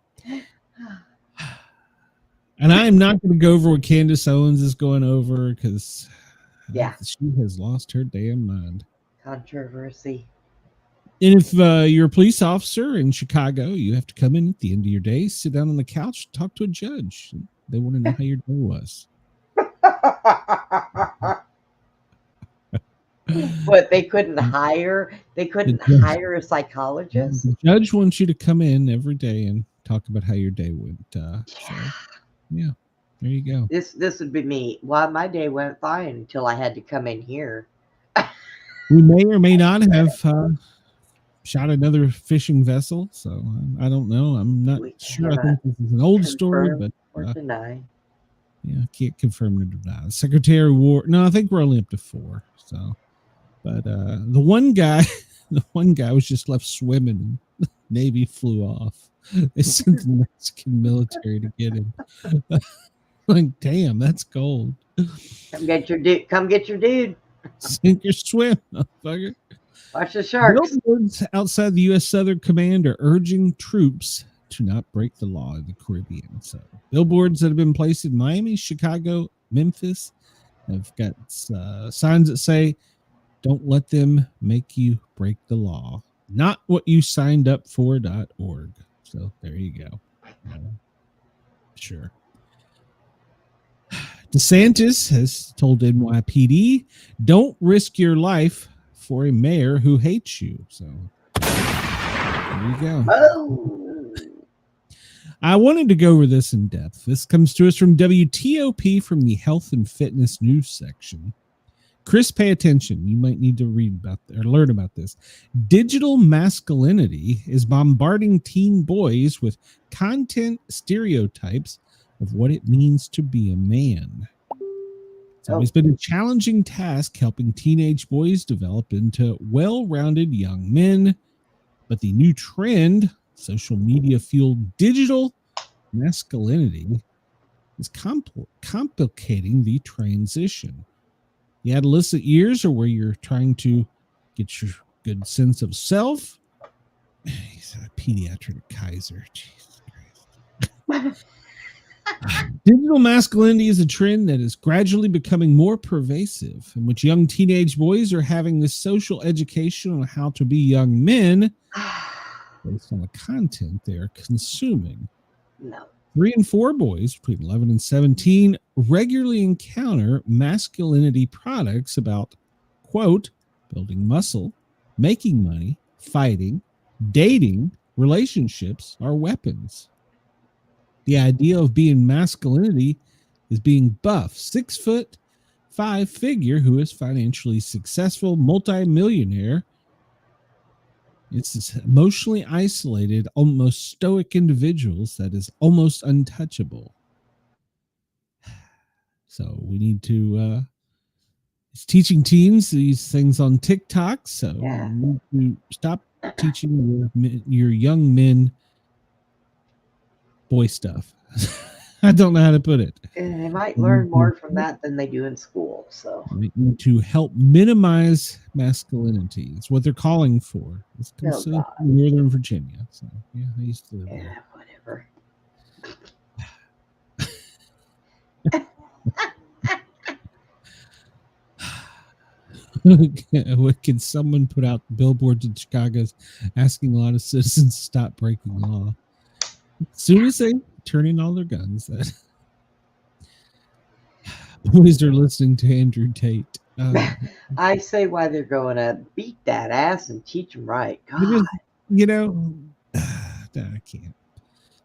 And I'm not going to go over what Candace Owens is going over because she has lost her damn mind. Controversy. And if you're a police officer in Chicago, you have to come in at the end of your day, sit down on the couch, talk to a judge. They want to know how your day was. But they couldn't hire a psychologist. The judge wants you to come in every day and talk about how your day went. So, yeah, there you go. This would be me. Well, my day went fine until I had to come in here. We may or may not have shot another fishing vessel, so I don't know. I'm not sure. I think this is an old story, but or deny. Yeah, I can't confirm or deny. Secretary of War. No, I think we're only up to 4. So, but the one guy was just left swimming. The Navy flew off. They sent the Mexican military to get him. Like, damn, that's gold. Come get your dude. Come get your dude. Sink or swim, motherfucker. Watch the sharks. Billboards outside the U.S. Southern Command are urging troops to not break the law in the Caribbean. So, billboards that have been placed in Miami, Chicago, Memphis, I've got signs that say, "Don't let them make you break the law." Not what you signed up for.org. So there you go. Sure. DeSantis has told NYPD, "Don't risk your life for a mayor who hates you." So there you go. Oh. I wanted to go over this in depth. This comes to us from WTOP from the Health and Fitness News section. Chris, pay attention. You might need to read about or learn about this. Digital masculinity is bombarding teen boys with content stereotypes of what it means to be a man. It's always been a challenging task helping teenage boys develop into well-rounded young men, but the new trend, social media-fueled digital masculinity, is complicating the transition. The adolescent years are where you're trying to get your good sense of self. He's a pediatric at Kaiser. Jesus Christ. Digital masculinity is a trend that is gradually becoming more pervasive, in which young teenage boys are having this social education on how to be young men based on the content they are consuming. No. 3 in 4 boys between 11 and 17 regularly encounter masculinity products about, quote, building muscle, making money, fighting, dating, relationships, or weapons. The idea of being masculinity is being buff, 6'5" figure who is financially successful, multimillionaire. It's this emotionally isolated, almost stoic individuals that is almost untouchable. So we need to, it's teaching teens these things on TikTok. So we need to stop teaching your young men boy stuff. I don't know how to put it. They might learn more from that than they do in school. So we need to help minimize masculinity. It's what they're calling for. It's from Northern Virginia. So yeah, I used to live there. Whatever. Can someone put out billboards in Chicago asking a lot of citizens to stop breaking law? As soon as they turn in all their guns, that boys are listening to Andrew Tate. I say why they're going to beat that ass and teach them right. God. You know, I can't.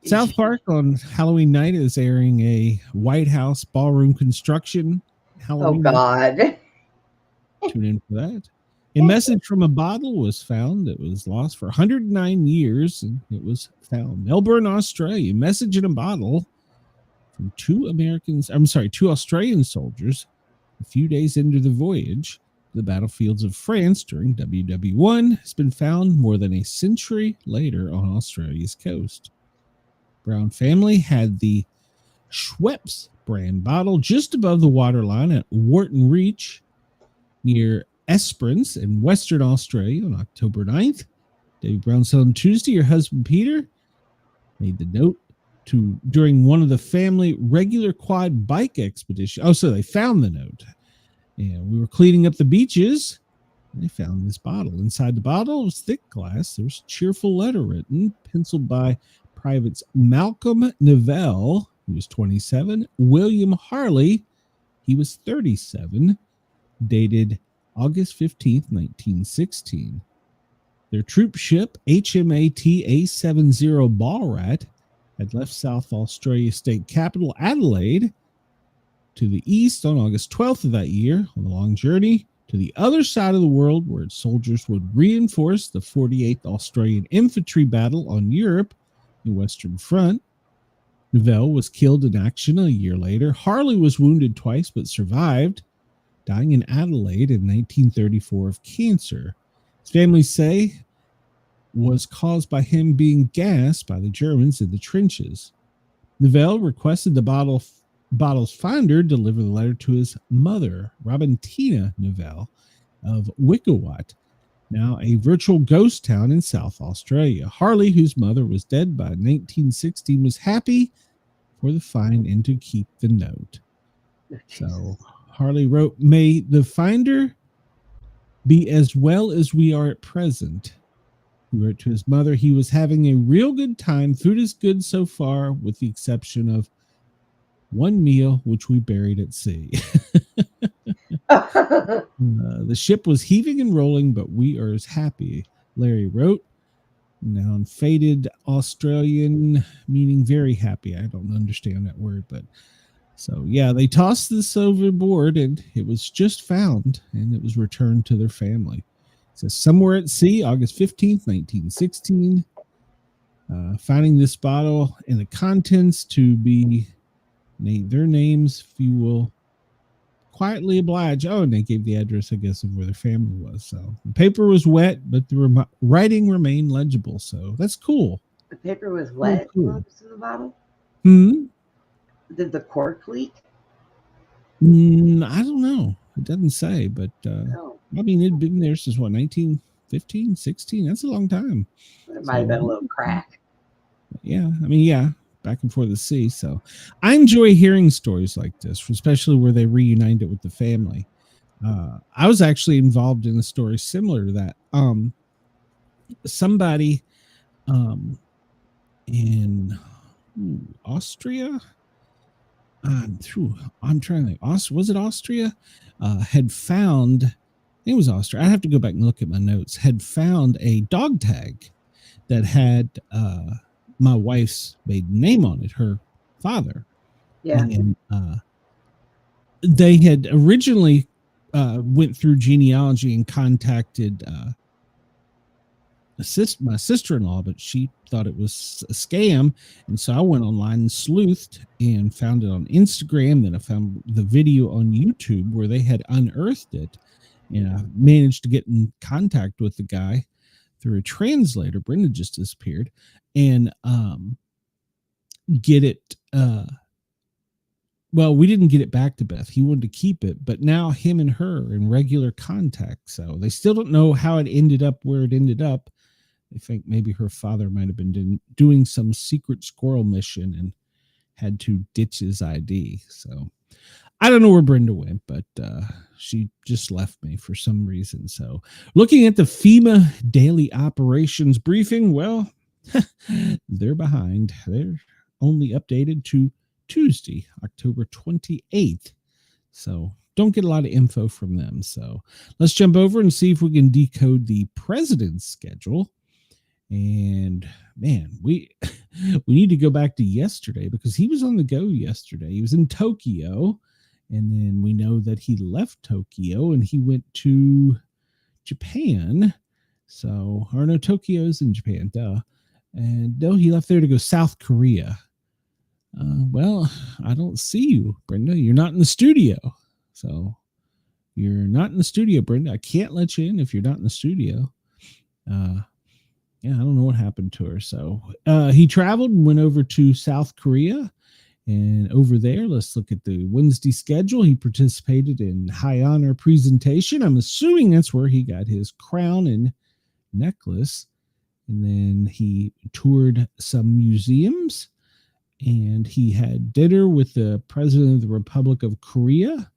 South Park on Halloween night is airing a White House ballroom construction. Halloween night. Tune in for that. A message from a bottle was found. It was lost for 109 years, and it was found. Melbourne, Australia. Message in a bottle from two Australian soldiers a few days into the voyage. The battlefields of France during WW1 has been found more than a century later on Australia's coast. Brown family had the Schweppes brand bottle just above the waterline at Wharton Reach near Esperance in Western Australia on October 9th. David Brown said on Tuesday, your husband Peter made the note during one of the family regular quad bike expedition. Oh, so they found the note. And we were cleaning up the beaches, and they found this bottle. Inside the bottle was thick glass. There was a cheerful letter written, penciled by privates Malcolm Neville, who was 27, William Harley, he was 37, dated August 15th, 1916. Their troop ship, HMAT A70 Ballrat, had left South Australia state capital Adelaide to the east on August 12th of that year on a long journey to the other side of the world where its soldiers would reinforce the 48th Australian Infantry Battle on Europe, the Western Front. Neville was killed in action a year later. Harley was wounded twice but survived, dying in Adelaide in 1934 of cancer. His family say was caused by him being gassed by the Germans in the trenches. Neville requested the bottle's finder deliver the letter to his mother, Robintina Neville of Wickawat, now a virtual ghost town in South Australia. Harley, whose mother was dead by 1916, was happy for the find and to keep the note. So Harley wrote, "May the finder be as well as we are at present." He wrote to his mother, "He was having a real good time. Food is good so far, with the exception of one meal, which we buried at sea." The ship was heaving and rolling, but we are as happy, Larry wrote. Now, in faded Australian, meaning very happy. I don't understand that word, but so yeah, they tossed this overboard and it was just found and it was returned to their family. It says somewhere at sea, August 15th, 1916. Finding this bottle and the contents to be named their names, if you will quietly oblige. Oh, and they gave the address, I guess, of where their family was. So the paper was wet, but the writing remained legible. So that's cool. The paper was wet. Cool. What was in the bottle? Did the cork leak? I don't know. It doesn't say, but I mean, it'd been there since what, 1915, 16? That's a long time. It might have been a little crack. Yeah, I mean, yeah, back and forth the sea. So I enjoy hearing stories like this, especially where they reunite it with the family. I was actually involved in a story similar to that. Somebody in Austria, I'm trying to think, was it Austria? Had found, it was Austria. I have to go back and look at my notes. Had found a dog tag that had my wife's maiden name on it, her father. Yeah. And they had originally went through genealogy and contacted my sister-in-law, but she thought it was a scam. And so I went online and sleuthed and found it on Instagram. Then I found the video on YouTube where they had unearthed it. And I managed to get in contact with the guy through a translator. Brenda just disappeared. And get it. Well, we didn't get it back to Beth. He wanted to keep it, but now him and her are in regular contact. So they still don't know how it ended up where it ended up. They think maybe her father might have been doing some secret squirrel mission and had to ditch his ID. So I don't know where Brenda went, but she just left me for some reason. So looking at the FEMA daily operations briefing, well, they're behind. They're only updated to Tuesday, October 28th. So don't get a lot of info from them. So let's jump over and see if we can decode the president's schedule. And man, we need to go back to yesterday because he was on the go yesterday. He was in Tokyo, and then we know that he left Tokyo and he went to Japan. So, or no, Tokyo's in Japan, duh. And no, he left there to go South Korea. Well, I don't see you, Brenda. You're not in the studio. So you're not in the studio, Brenda. I can't let you in if you're not in the studio. Yeah, I don't know what happened to her. So he traveled and went over to South Korea. And over there, let's look at the Wednesday schedule. He participated in high honor presentation. I'm assuming that's where he got his crown and necklace. And then he toured some museums. And he had dinner with the president of the Republic of Korea.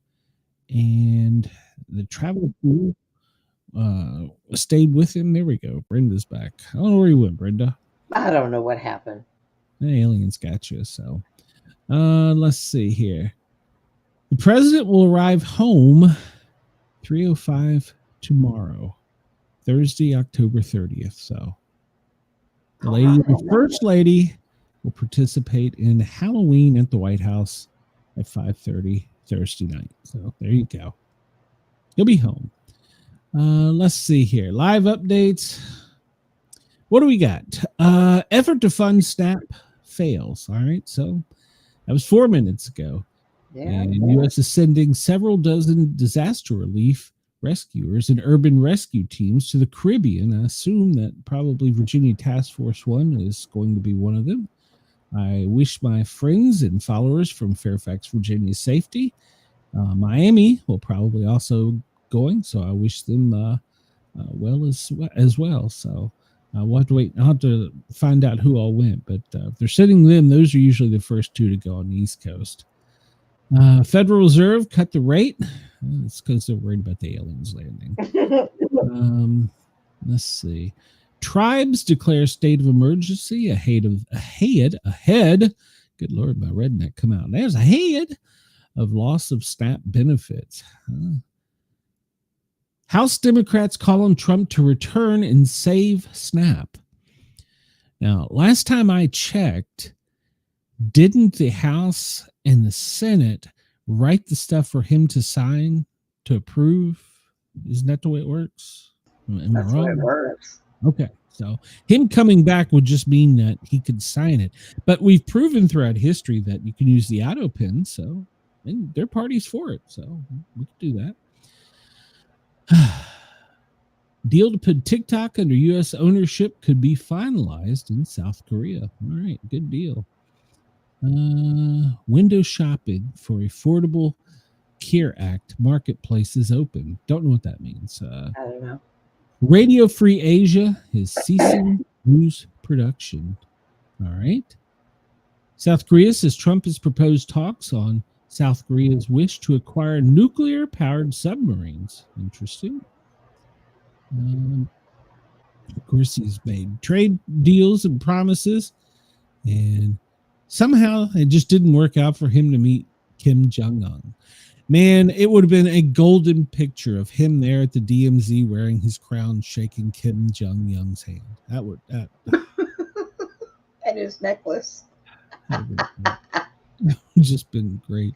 And the travel pool stayed with him. There we go. Brenda's back. I don't know where he went, Brenda. I don't know what happened. The aliens got you. So let's see here. The president will arrive home 3:05 tomorrow, Thursday, October 30th. So the first lady will participate in Halloween at the White House at 5:30 Thursday night. So there you go. He'll be home. Let's see here. Live updates. What do we got? Effort to fund SNAP fails. All right. So that was 4 minutes ago. Yeah. And U.S. is sending several dozen disaster relief rescuers and urban rescue teams to the Caribbean. I assume that probably Virginia Task Force 1 is going to be one of them. I wish my friends and followers from Fairfax, Virginia safety. Miami will probably also going, so I wish them well as well. So we'll have to wait. I'll have to find out who all went, but if they're sending them, those are usually the first two to go on the East Coast. Federal Reserve cut the rate. It's because they're worried about the aliens landing. Let's see. Tribes declare state of emergency ahead. Good Lord, my redneck come out. There's ahead of loss of SNAP benefits. House Democrats call on Trump to return and save SNAP. Now, last time I checked, didn't the House and the Senate write the stuff for him to sign, to approve? Isn't that the way it works? That's the way it works. Okay, so him coming back would just mean that he could sign it. But we've proven throughout history that you can use the auto pen, so and their party's for it, so we could do that. Deal to put TikTok under U.S. ownership could be finalized in South Korea. All right, good deal. Window shopping for Affordable Care Act marketplaces open. Don't know what that means. I don't know. Radio Free Asia is ceasing news production. All right. South Korea says Trump has proposed talks on South Korea's wish to acquire nuclear-powered submarines. Interesting. Of course, he's made trade deals and promises, and somehow it just didn't work out for him to meet Kim Jong-un. Man, it would have been a golden picture of him there at the DMZ wearing his crown, shaking Kim Jong-un's hand. That would And his necklace. that would just been great.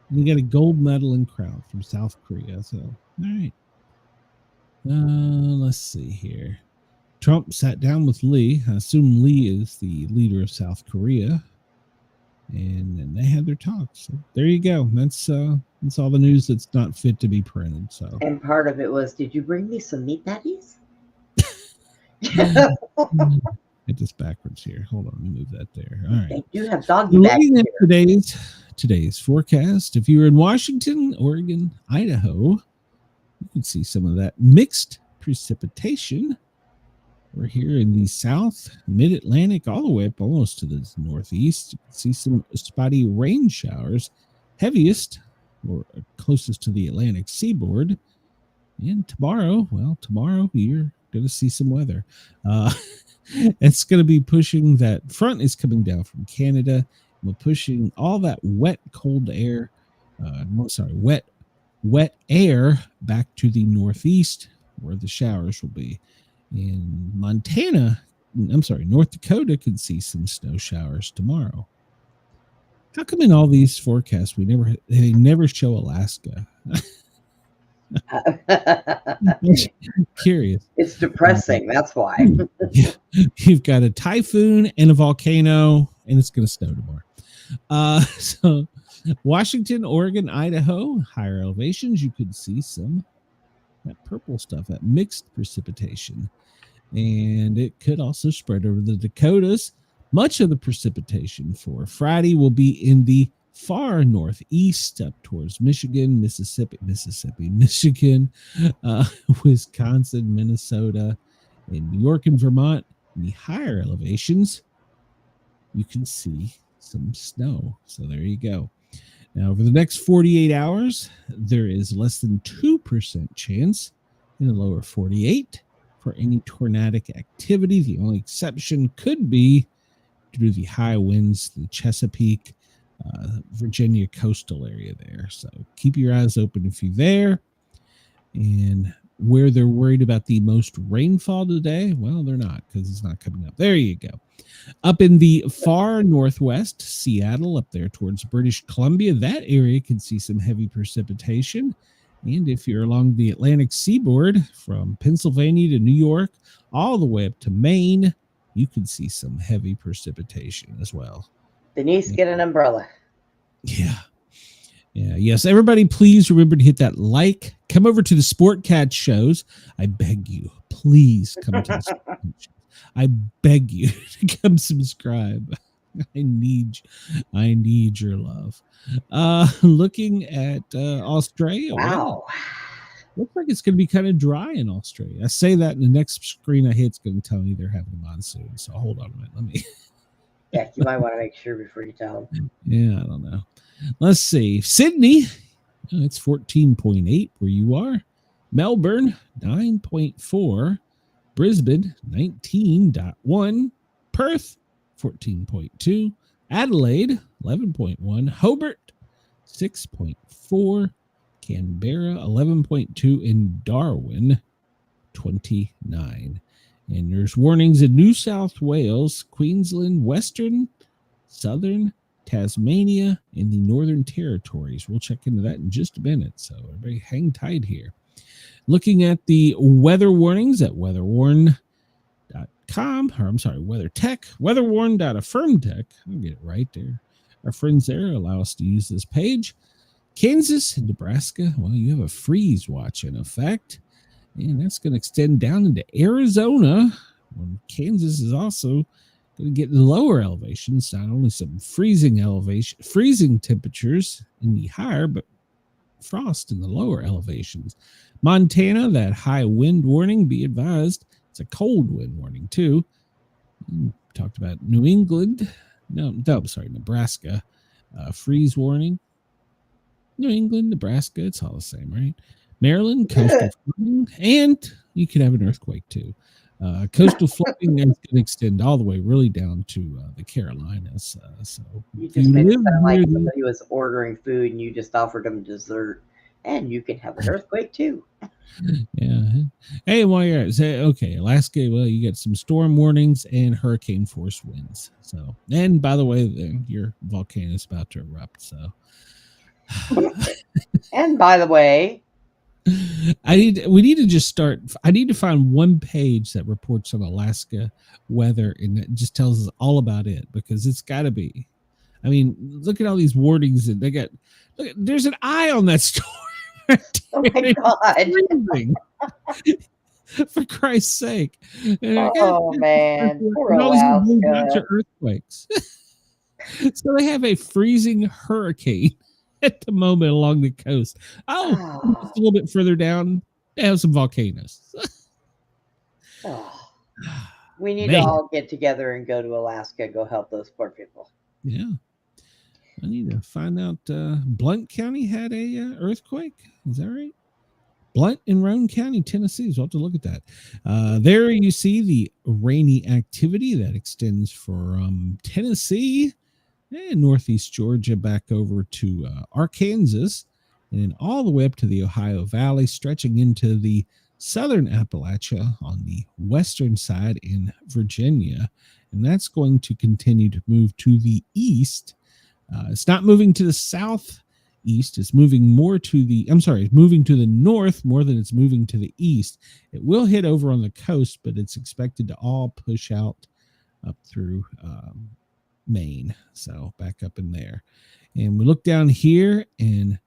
We got a gold medal and crown from South Korea. So, all right. Let's see here. Trump sat down with Lee. I assume Lee is the leader of South Korea. And then they had their talks. So there you go. That's all the news that's not fit to be printed. So, and part of it was, did you bring me some meat patties? Get this backwards here. Hold on, let me move that there. All right. They do have doggy Looking bags at today's forecast, if you're in Washington, Oregon, Idaho, you can see some of that mixed precipitation. We're here in the south, mid-Atlantic, all the way up almost to the northeast. You can see some spotty rain showers, heaviest or closest to the Atlantic seaboard. And tomorrow you're going to see some weather. It's going to be pushing that front is coming down from Canada. We're pushing all that wet, cold air, wet air back to the northeast where the showers will be. In North Dakota could see some snow showers tomorrow. How come in all these forecasts they never show Alaska? Curious. It's depressing. That's why. You've got a typhoon and a volcano, and it's going to snow tomorrow. So Washington, Oregon, Idaho, higher elevations, you could see some that purple stuff, that mixed precipitation, and it could also spread over the Dakotas. Much of the precipitation for Friday will be in the far northeast, up towards Michigan, Michigan, Wisconsin, Minnesota, and New York and Vermont. In the higher elevations, you can see some snow. So there you go. Now, over the next 48 hours, there is less than 2% chance in the lower 48 for any tornadic activity. The only exception could be due to the high winds, the Chesapeake, Virginia coastal area there. So keep your eyes open if you're there. And where they're worried about the most rainfall today, well, they're not, because it's not coming up. There you go. Up in the far northwest, Seattle, up there towards British Columbia, that area can see some heavy precipitation. And if you're along the Atlantic seaboard from Pennsylvania to New York, all the way up to Maine, you can see some heavy precipitation as well. Denise, get an umbrella. Yeah. Yes. Everybody, please remember to hit that like. Come over to the Sportcat shows. I beg you, please come to the Sportcat shows. I beg you to come subscribe. I need your love. Looking at Australia. Wow. Looks like it's going to be kind of dry in Australia. I say that, and the next screen I hit is going to tell me they're having a monsoon. So hold on a minute. Yeah, you might want to make sure before you tell them. Yeah, I don't know. Let's see. Sydney, it's 14.8 where you are. Melbourne, 9.4. Brisbane, 19.1. Perth, 14.2. Adelaide, 11.1. Hobart, 6.4. Canberra, 11.2. And Darwin, 29. And there's warnings in New South Wales, Queensland, Western, Southern, Tasmania, and the Northern Territories. We'll check into that in just a minute. So everybody hang tight here. Looking at the weather warnings at weatherwarn.com, or I'm sorry, WeatherTech, weatherwarn.affirmtech. I'll get it right there. Our friends there allow us to use this page. Kansas and Nebraska, well, you have a freeze watch in effect. And that's going to extend down into Arizona. When Kansas is also going to get lower elevations, not only some freezing temperatures in the higher, but frost in the lower elevations. Montana, that high wind warning, be advised, it's a cold wind warning too. Talked about New England. Nebraska, freeze warning. New England, Nebraska, it's all the same, right? Maryland, coastal flooding, and you could have an earthquake too. Coastal flooding is going to extend all the way really down to the Carolinas. So you just made it sound like somebody was ordering food and you just offered them dessert, and you can have an earthquake too. Yeah. Hey, while you're at it, okay, Alaska, well, you got some storm warnings and hurricane force winds. So, and by the way, your volcano is about to erupt. So, and by the way, we need to just start. I need to find one page that reports on Alaska weather and it just tells us all about it, because it's got to be. I mean, look at all these warnings that they got. Look, there's an eye on that storm. Oh my God. For Christ's sake. Oh man. Poor Alaska. Earthquakes. So they have a freezing hurricane at the moment along the coast. Just a little bit further down, they have some volcanoes. We need to all get together and go to Alaska, go help those poor people. Yeah. I need to find out. Blount County had a earthquake. Is that right? Blount in Roane County, Tennessee. So I'll have to look at that. There you see the rainy activity that extends from Tennessee and northeast Georgia back over to Arkansas, and then all the way up to the Ohio Valley, stretching into the southern Appalachia on the western side in Virginia. And that's going to continue to move to the east. It's not moving to the southeast. It's moving more to it's moving to the north more than it's moving to the east. It will hit over on the coast, but it's expected to all push out up through Maine. So back up in there. And we look down here, and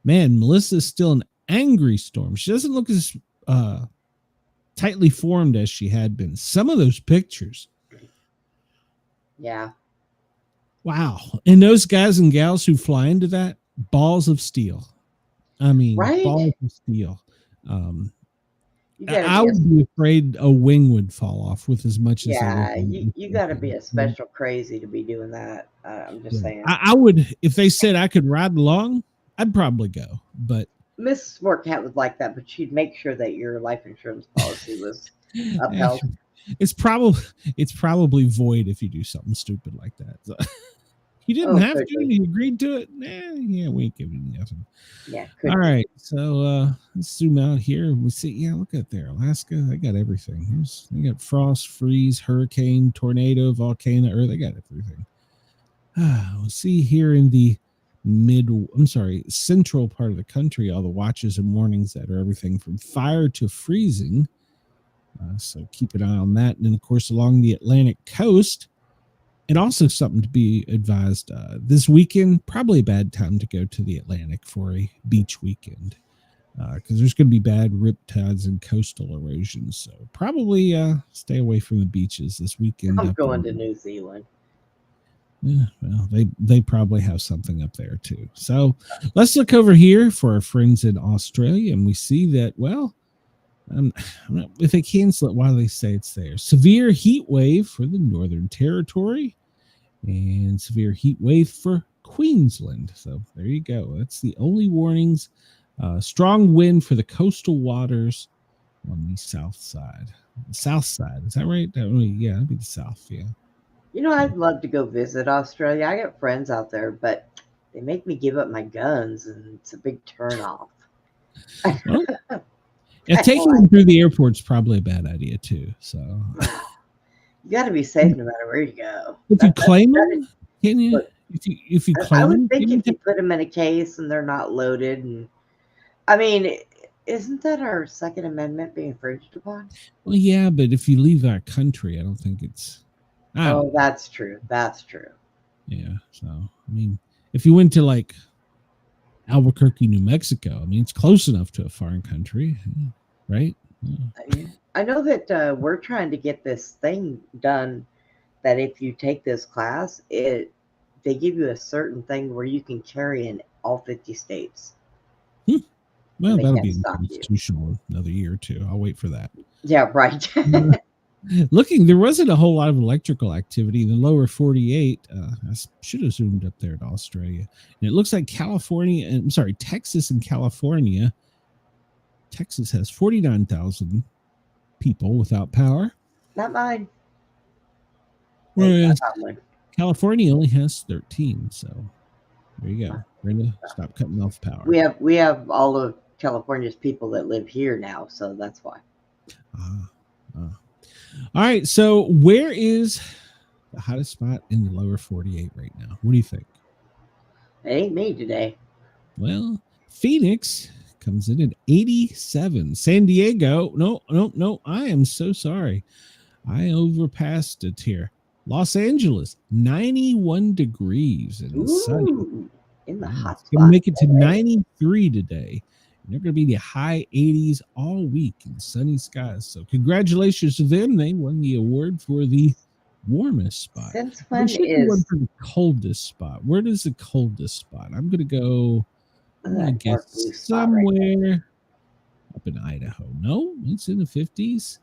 man, Melissa's still an angry storm. She doesn't look as tightly formed as she had been. Some of those pictures. Yeah. Wow. And those guys and gals who fly into that, balls of steel. I mean, right? Balls of steel. I would be afraid a wing would fall off with as much as. Yeah, you got to be a special crazy to be doing that. I'm just saying. I would, if they said I could ride along, I'd probably go. But Miss Sportcat would like that, but she'd make sure that your life insurance policy was upheld. It's probably void if you do something stupid like that. So, you didn't have to. You agreed to it. Yeah, we ain't giving you nothing. Yeah. All right. So let's zoom out here. We see. Yeah, look at there, Alaska. They got everything. They got frost, freeze, hurricane, tornado, volcano, they got everything. We'll see here in the central part of the country, all the watches and warnings that are everything from fire to freezing. So keep an eye on that. And then, of course, along the Atlantic coast, and also something to be advised this weekend, probably a bad time to go to the Atlantic for a beach weekend, because there's going to be bad rip tides and coastal erosion. So probably stay away from the beaches this weekend. I'm going to New Zealand. Yeah, well, they probably have something up there too. So let's look over here for our friends in Australia, and we see that, well, if they cancel it, why do they say it's there? Severe heat wave for the Northern Territory. and severe heat wave for Queensland. So there you go. That's the only warnings. Strong wind for the coastal waters on the south side. South side, is that right? Yeah, that'd be the south. Yeah. You know, I'd love to go visit Australia. I got friends out there, but they make me give up my guns, and it's a big turnoff. Well, yeah, taking them through the airport's probably a bad idea too. So you got to be safe no matter where you go. If you claim them, can you? If you claim I would them, think if you put them in a case and they're not loaded, and I mean, isn't that our Second Amendment being infringed upon? Well, yeah, but if you leave our country, I don't think it's. Oh, that's true. That's true. Yeah. So, I mean, if you went to like Albuquerque, New Mexico, I mean, it's close enough to a foreign country, right? Yeah. I know that we're trying to get this thing done that if you take this class, they give you a certain thing where you can carry in all 50 states. Well, that'll be constitutional another year or two. I'll wait for that. Yeah, right. Looking, there wasn't a whole lot of electrical activity in the lower 48. I should have zoomed up there to Australia. And it looks like Texas and California. Texas has 49,000 people without power. Not mine. Whereas California only has 13. So there you go. We're going to stop cutting off power. We have all of California's people that live here now, so that's why. All right, so where is the hottest spot in the lower 48 right now? What do you think? It ain't me today. Well, Phoenix comes in at 87. San Diego, no, I am so sorry. I overpassed it here. Los Angeles, 91 degrees and sunny. In the hot spot. Gonna make it to 93 today. They're going to be the high 80s all week in sunny skies. So congratulations to them. They won the award for the warmest spot. Since when is one for the coldest spot? Where does the coldest spot? I'm going to go, I guess, somewhere up in Idaho. No, it's in the 50s.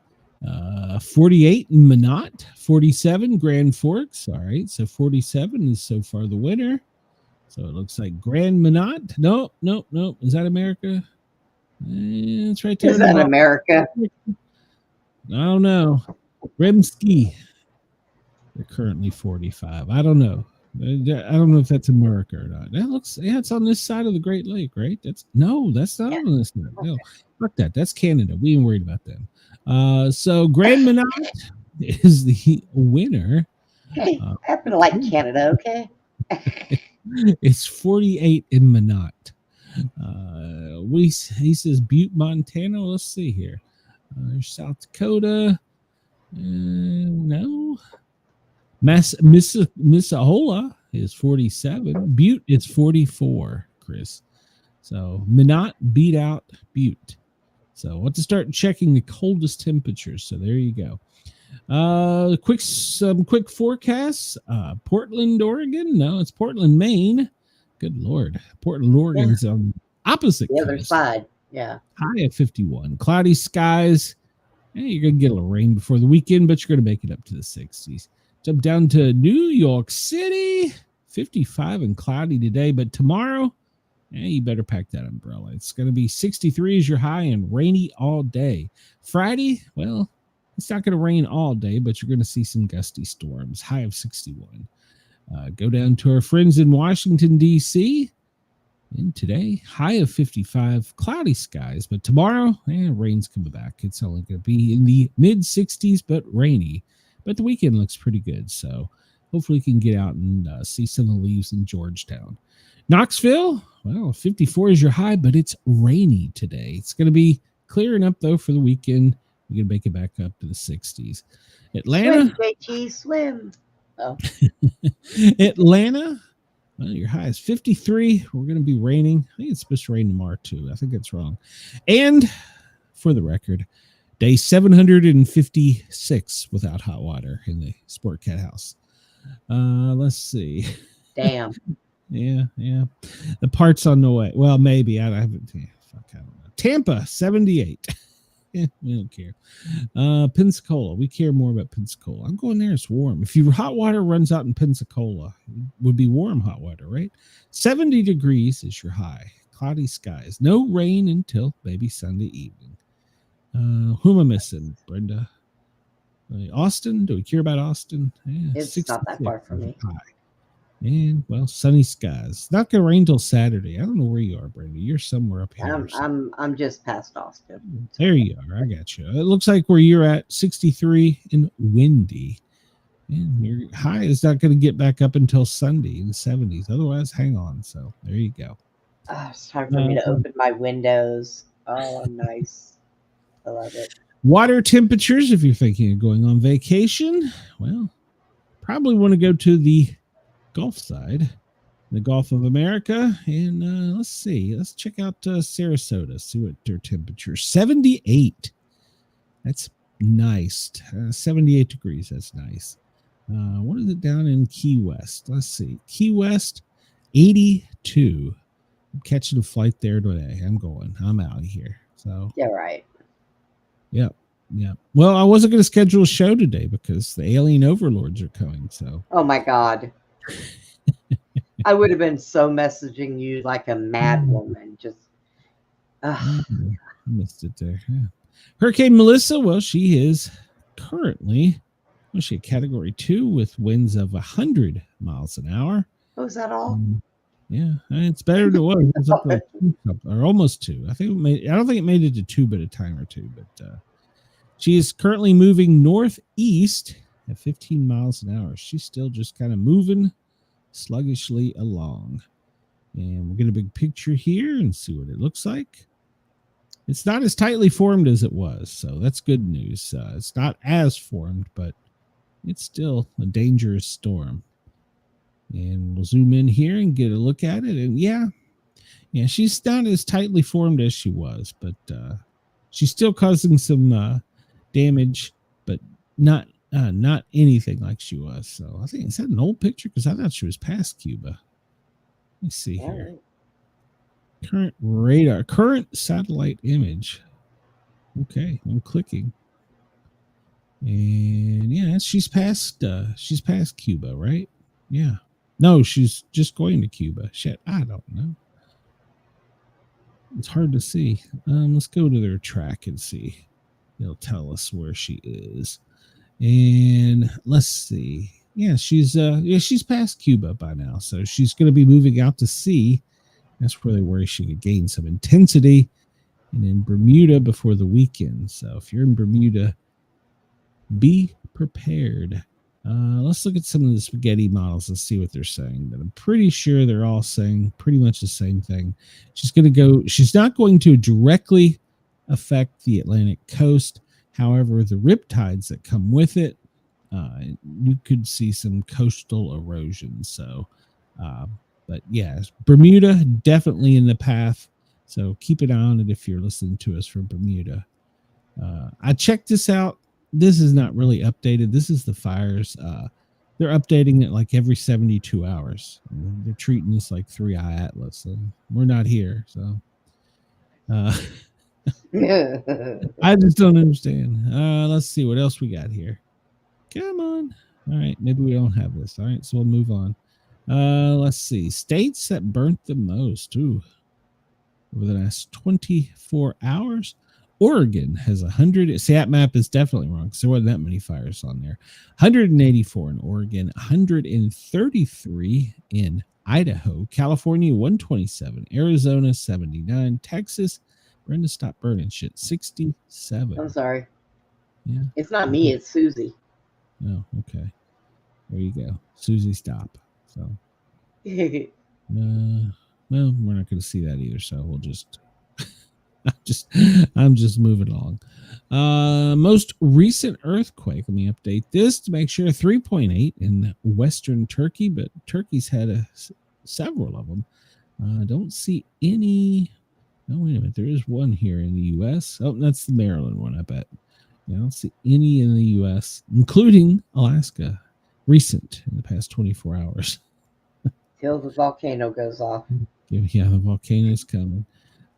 48 in Minot, 47 Grand Forks. All right, so 47 is so far the winner. So it looks like Grand Minot. No. Is that America? It's right there. Is that America? I don't know. Rimsky. They're currently 45. I don't know. I don't know if that's America or not. That looks, yeah, it's on this side of the Great Lake, right? That's not on this side. No, fuck that. That's Canada. We ain't worried about them. So Grand Minot is the winner. Hey, I happen to like Canada, okay? It's 48 in Minot. He says Butte, Montana. Let's see here. There's South Dakota. No. Missahola is 47. Butte is 44, Chris. So Minot beat out Butte. So we'll have to start checking the coldest temperatures. So there you go. Some quick forecasts. Portland, Oregon. No, it's Portland, Maine. Good Lord. Portland, Oregon's on opposite the other side. Yeah. High at 51. Cloudy skies. You're going to get a little rain before the weekend, but you're going to make it up to the 60s. Jump down to New York City. 55 and cloudy today, but tomorrow, you better pack that umbrella. It's going to be 63 as your high and rainy all day. Friday, well, it's not going to rain all day, but you're going to see some gusty storms. High of 61. Go down to our friends in Washington, D.C. And today, high of 55. Cloudy skies. But tomorrow, rain's coming back. It's only going to be in the mid-60s, but rainy. But the weekend looks pretty good. So hopefully you can get out and see some of the leaves in Georgetown. Knoxville, well, 54 is your high, but it's rainy today. It's going to be clearing up, though, for the weekend. You're going to make it back up to the 60s. Atlanta. Swim, JT, swim. Oh. Atlanta. Well, your high is 53. We're going to be raining. I think it's supposed to rain tomorrow, too. I think that's wrong. And for the record, day 756 without hot water in the Sport Cat house. Let's see. Damn. Yeah. The part's on the way. Well, maybe. I don't know. Tampa, 78. We don't care. Pensacola. We care more about Pensacola. I'm going there. It's warm. If your hot water runs out in Pensacola, it would be warm hot water, right? 70 degrees is your high. Cloudy skies. No rain until maybe Sunday evening. Who am I missing, Brenda? Austin? Do we care about Austin? Yeah, it's not that far from me. High. And well, sunny skies. Not gonna rain till Saturday. I don't know where you are, Brenda. You're somewhere up here. I'm just past Austin. There you are. I got you. It looks like where you're at, 63 and windy. And your high is not going to get back up until Sunday in the 70s. Otherwise, hang on. So there you go. It's time for me to open my windows. Oh, nice. I love it. Water temperatures, if you're thinking of going on vacation, well, probably want to go to the Gulf side, the Gulf of America. And let's see. Let's check out Sarasota, see what their temperature is. 78. That's nice. 78 degrees. That's nice. What is it down in Key West? Let's see. Key West, 82. I'm catching a flight there today. I'm out of here. So yeah, right. Yep. Well, I wasn't going to schedule a show today because the alien overlords are coming. So oh my God. I would have been so messaging you like a mad woman. Just I missed it there. Yeah. Hurricane Melissa, well, she is currently she Category 2 with winds of 100 miles an hour. Oh, is that all? Yeah, and it's better than what it was up to 2, or almost 2. I don't think it made it to 2, but a time or 2. But she is currently moving northeast at 15 miles an hour. She's still just kind of moving sluggishly along. And we'll get a big picture here and see what it looks like. It's not as tightly formed as it was, so that's good news. It's not as formed, but it's still a dangerous storm. And we'll zoom in here and get a look at it. And yeah, she's not as tightly formed as she was, but she's still causing some damage, but not anything like she was. So I think, is that an old picture? Because I thought she was past Cuba. Let me see here. Current radar, current satellite image. Okay, I'm clicking. And yeah, she's past Cuba, right? Yeah. No, she's just going to Cuba. Shit, I don't know. It's hard to see. Let's go to their track and see. It'll tell us where she is. And let's see. Yeah, she's past Cuba by now. So she's going to be moving out to sea. That's where they worry she could gain some intensity. And in Bermuda before the weekend. So if you're in Bermuda, be prepared. Let's look at some of the spaghetti models and see what they're saying. But I'm pretty sure they're all saying pretty much the same thing. She's not going to directly affect the Atlantic coast. However, the riptides that come with it, you could see some coastal erosion. So, but yeah, Bermuda definitely in the path. So keep an eye on it if you're listening to us from Bermuda. I checked this out. This is not really updated. This is the fires. They're updating it like every 72 hours. They're treating this like 3-eye atlas. And we're not here. So I just don't understand. Let's see what else we got here. Come on. All right. Maybe we don't have this. All right. So we'll move on. Let's see. States that burnt the most. Ooh. Over the last 24 hours. Oregon has 100. See, that map is definitely wrong because there wasn't that many fires on there. 184 in Oregon, 133 in Idaho, California, 127, Arizona, 79, Texas. Brenda, stop burning shit. 67. I'm sorry. Yeah. It's not me, it's Susie. Oh, okay. There you go. Susie, stop. So, well, we're not going to see that either. So we'll just. I'm just moving along. Most recent earthquake. Let me update this to make sure. 3.8 in Western Turkey, but Turkey's had several of them. Don't see any. Oh, wait a minute. There is one here in the U.S. Oh, that's the Maryland one, I bet. I don't see any in the U.S., including Alaska, recent in the past 24 hours. Till the volcano goes off. Yeah, the volcano's coming.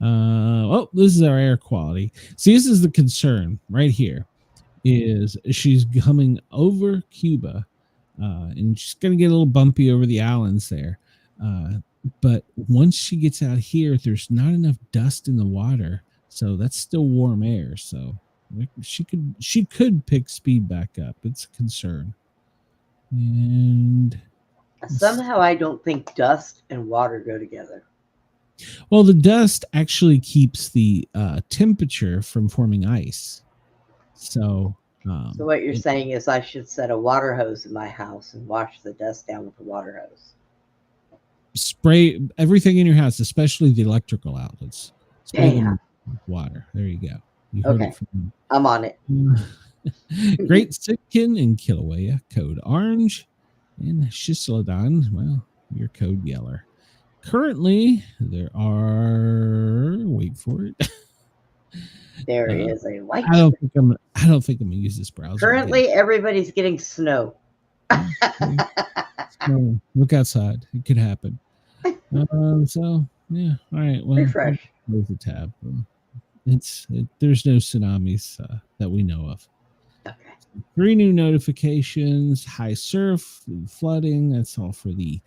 Oh, this is our air quality. See, this is the concern right here. Is she's coming over Cuba, and she's gonna get a little bumpy over the islands there. But once she gets out here, there's not enough dust in the water, so that's still warm air. So she could pick speed back up. It's a concern. And somehow I don't think dust and water go together. Well, the dust actually keeps the temperature from forming ice. So what you're saying is I should set a water hose in my house and wash the dust down with the water hose. Spray everything in your house, especially the electrical outlets. Spray them with water. There you go. You heard Okay, it from I'm on it. Great Sitkin and Kilauea, code orange. And Shisladon, well, your code yeller. Currently, there are, wait for it. There is a white. I don't think I'm gonna use this browser. Currently, everybody's getting snow. So, look outside. It could happen. So yeah. All right. Well, refresh. Close the tab. There's no tsunamis that we know of. Okay. 3 new notifications: high surf, flooding. That's all for the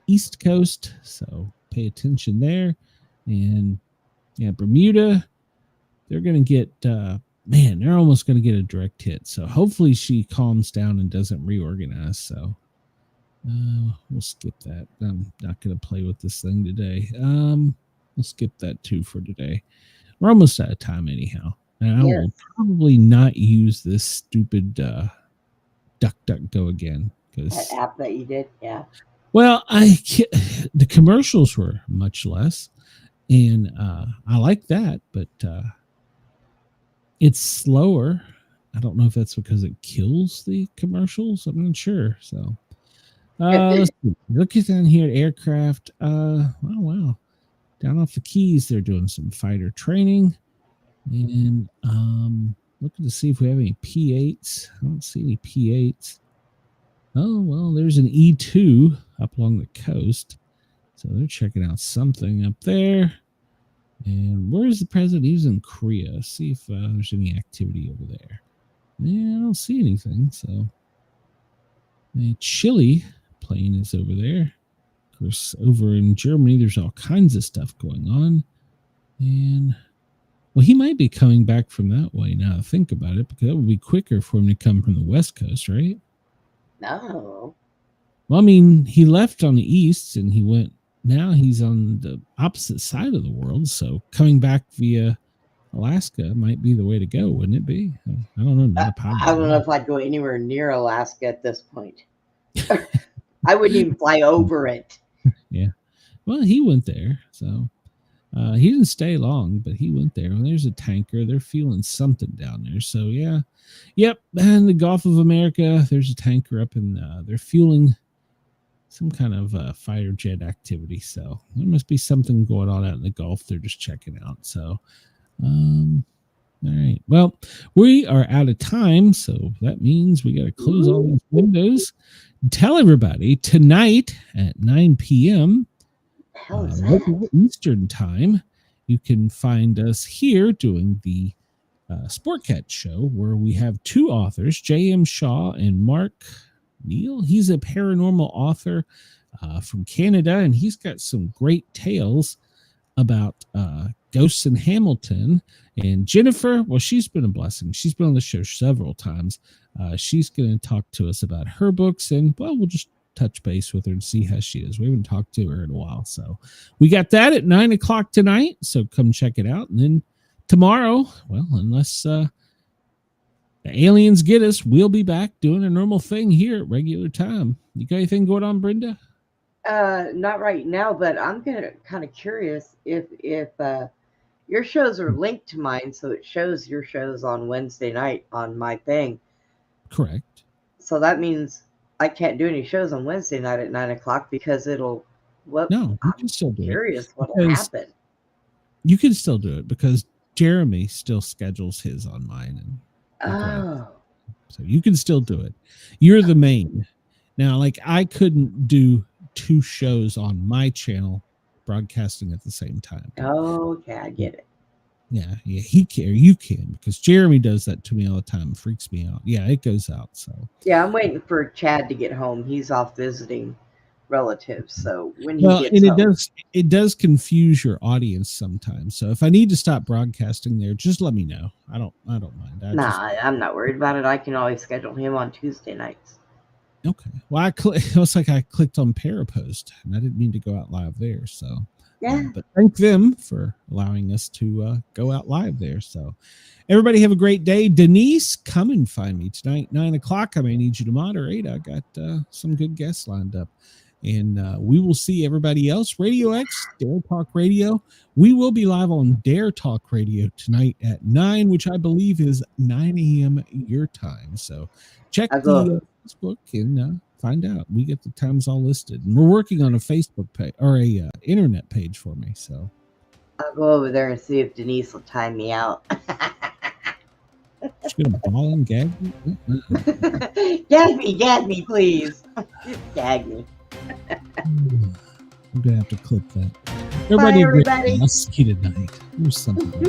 East Coast. So pay attention there. And yeah, Bermuda, they're going to get, they're almost going to get a direct hit. So hopefully she calms down and doesn't reorganize. So we'll skip that. I'm not going to play with this thing today. We'll skip that too for today. We're almost out of time anyhow. And I will probably not use this stupid DuckDuckGo again. That app that you did, yeah. Well, the commercials were much less, and I like that, but it's slower. I don't know if that's because it kills the commercials. I'm not sure. So let's see. Look at down here at aircraft. Oh wow, down off the Keys, they're doing some fighter training, and looking to see if we have any P8s. I don't see any P8s. Oh, well, there's an E2 up along the coast. So they're checking out something up there. And where is the president? He's in Korea. See if there's any activity over there. Yeah, I don't see anything. So the Chile plane is over there. Of course, over in Germany, there's all kinds of stuff going on. And, well, he might be coming back from that way now to think about it, because that would be quicker for him to come from the West Coast, right? No. Well, I mean, he left on the east and he went, now he's on the opposite side of the world. So coming back via Alaska might be the way to go, wouldn't it be? I don't know. Not a I don't know if I'd go anywhere near Alaska at this point. I wouldn't even fly over it. Yeah. Well, he went there. So he didn't stay long, but he went there. Well, there's a tanker. They're feeling something down there. So, yeah. Yep. And the Gulf of America, there's a tanker up in, they're fueling some kind of fighter jet activity. So there must be something going on out in the Gulf. They're just checking out. So, all right. Well, we are out of time. So that means we got to close all these windows. Tell everybody tonight at 9 p.m. Local Eastern time, you can find us here doing the Sportcat show, where we have 2 authors, J.M. Shaw and Mark Neal. He's a paranormal author from Canada, and he's got some great tales about ghosts in Hamilton. And Jennifer, well, she's been a blessing. She's been on the show several times. She's going to talk to us about her books, and, well, we'll just touch base with her and see how she is. We haven't talked to her in a while. So we got that at 9 o'clock tonight. So come check it out. And then tomorrow, well, unless the aliens get us, we'll be back doing a normal thing here at regular time. You got anything going on, Brenda? Not right now, but I'm kind of curious if your shows are linked to mine, so it shows your shows on Wednesday night on my thing. Correct. So that means I can't do any shows on Wednesday night at 9 o'clock because it'll. Well, no, you can still do it. Curious what will happen. You can still do it because Jeremy still schedules his on mine, and so you can still do it. You're the main. Now, like, I couldn't do 2 shows on my channel broadcasting at the same time. Okay, I get it. Yeah, he can, or you can, because Jeremy does that to me all the time. It freaks me out. Yeah, it goes out. So yeah, I'm waiting for Chad to get home. He's off visiting relatives, so when he gets home, it does confuse your audience sometimes. So if I need to stop broadcasting there, just let me know. I don't mind. I'm not worried about it. I can always schedule him on Tuesday nights. Okay. Well, it was like I clicked on Parapost, and I didn't mean to go out live there. So yeah, but thank them for allowing us to go out live there. So everybody have a great day. Denise, come and find me tonight, 9:00. I may need you to moderate. I got some good guests lined up. And we will see everybody else. Radio X, Dare Talk Radio. We will be live on Dare Talk Radio tonight at 9, which I believe is 9 a.m. your time. So check the Facebook and find out. We get the times all listed. And we're working on a Facebook page or a internet page for me. So I'll go over there and see if Denise will time me out. She's going to ball and gag me? Gag me, please. Just gag me. I'm gonna have to clip that. Bye, everybody. I'll see you tonight. There's something.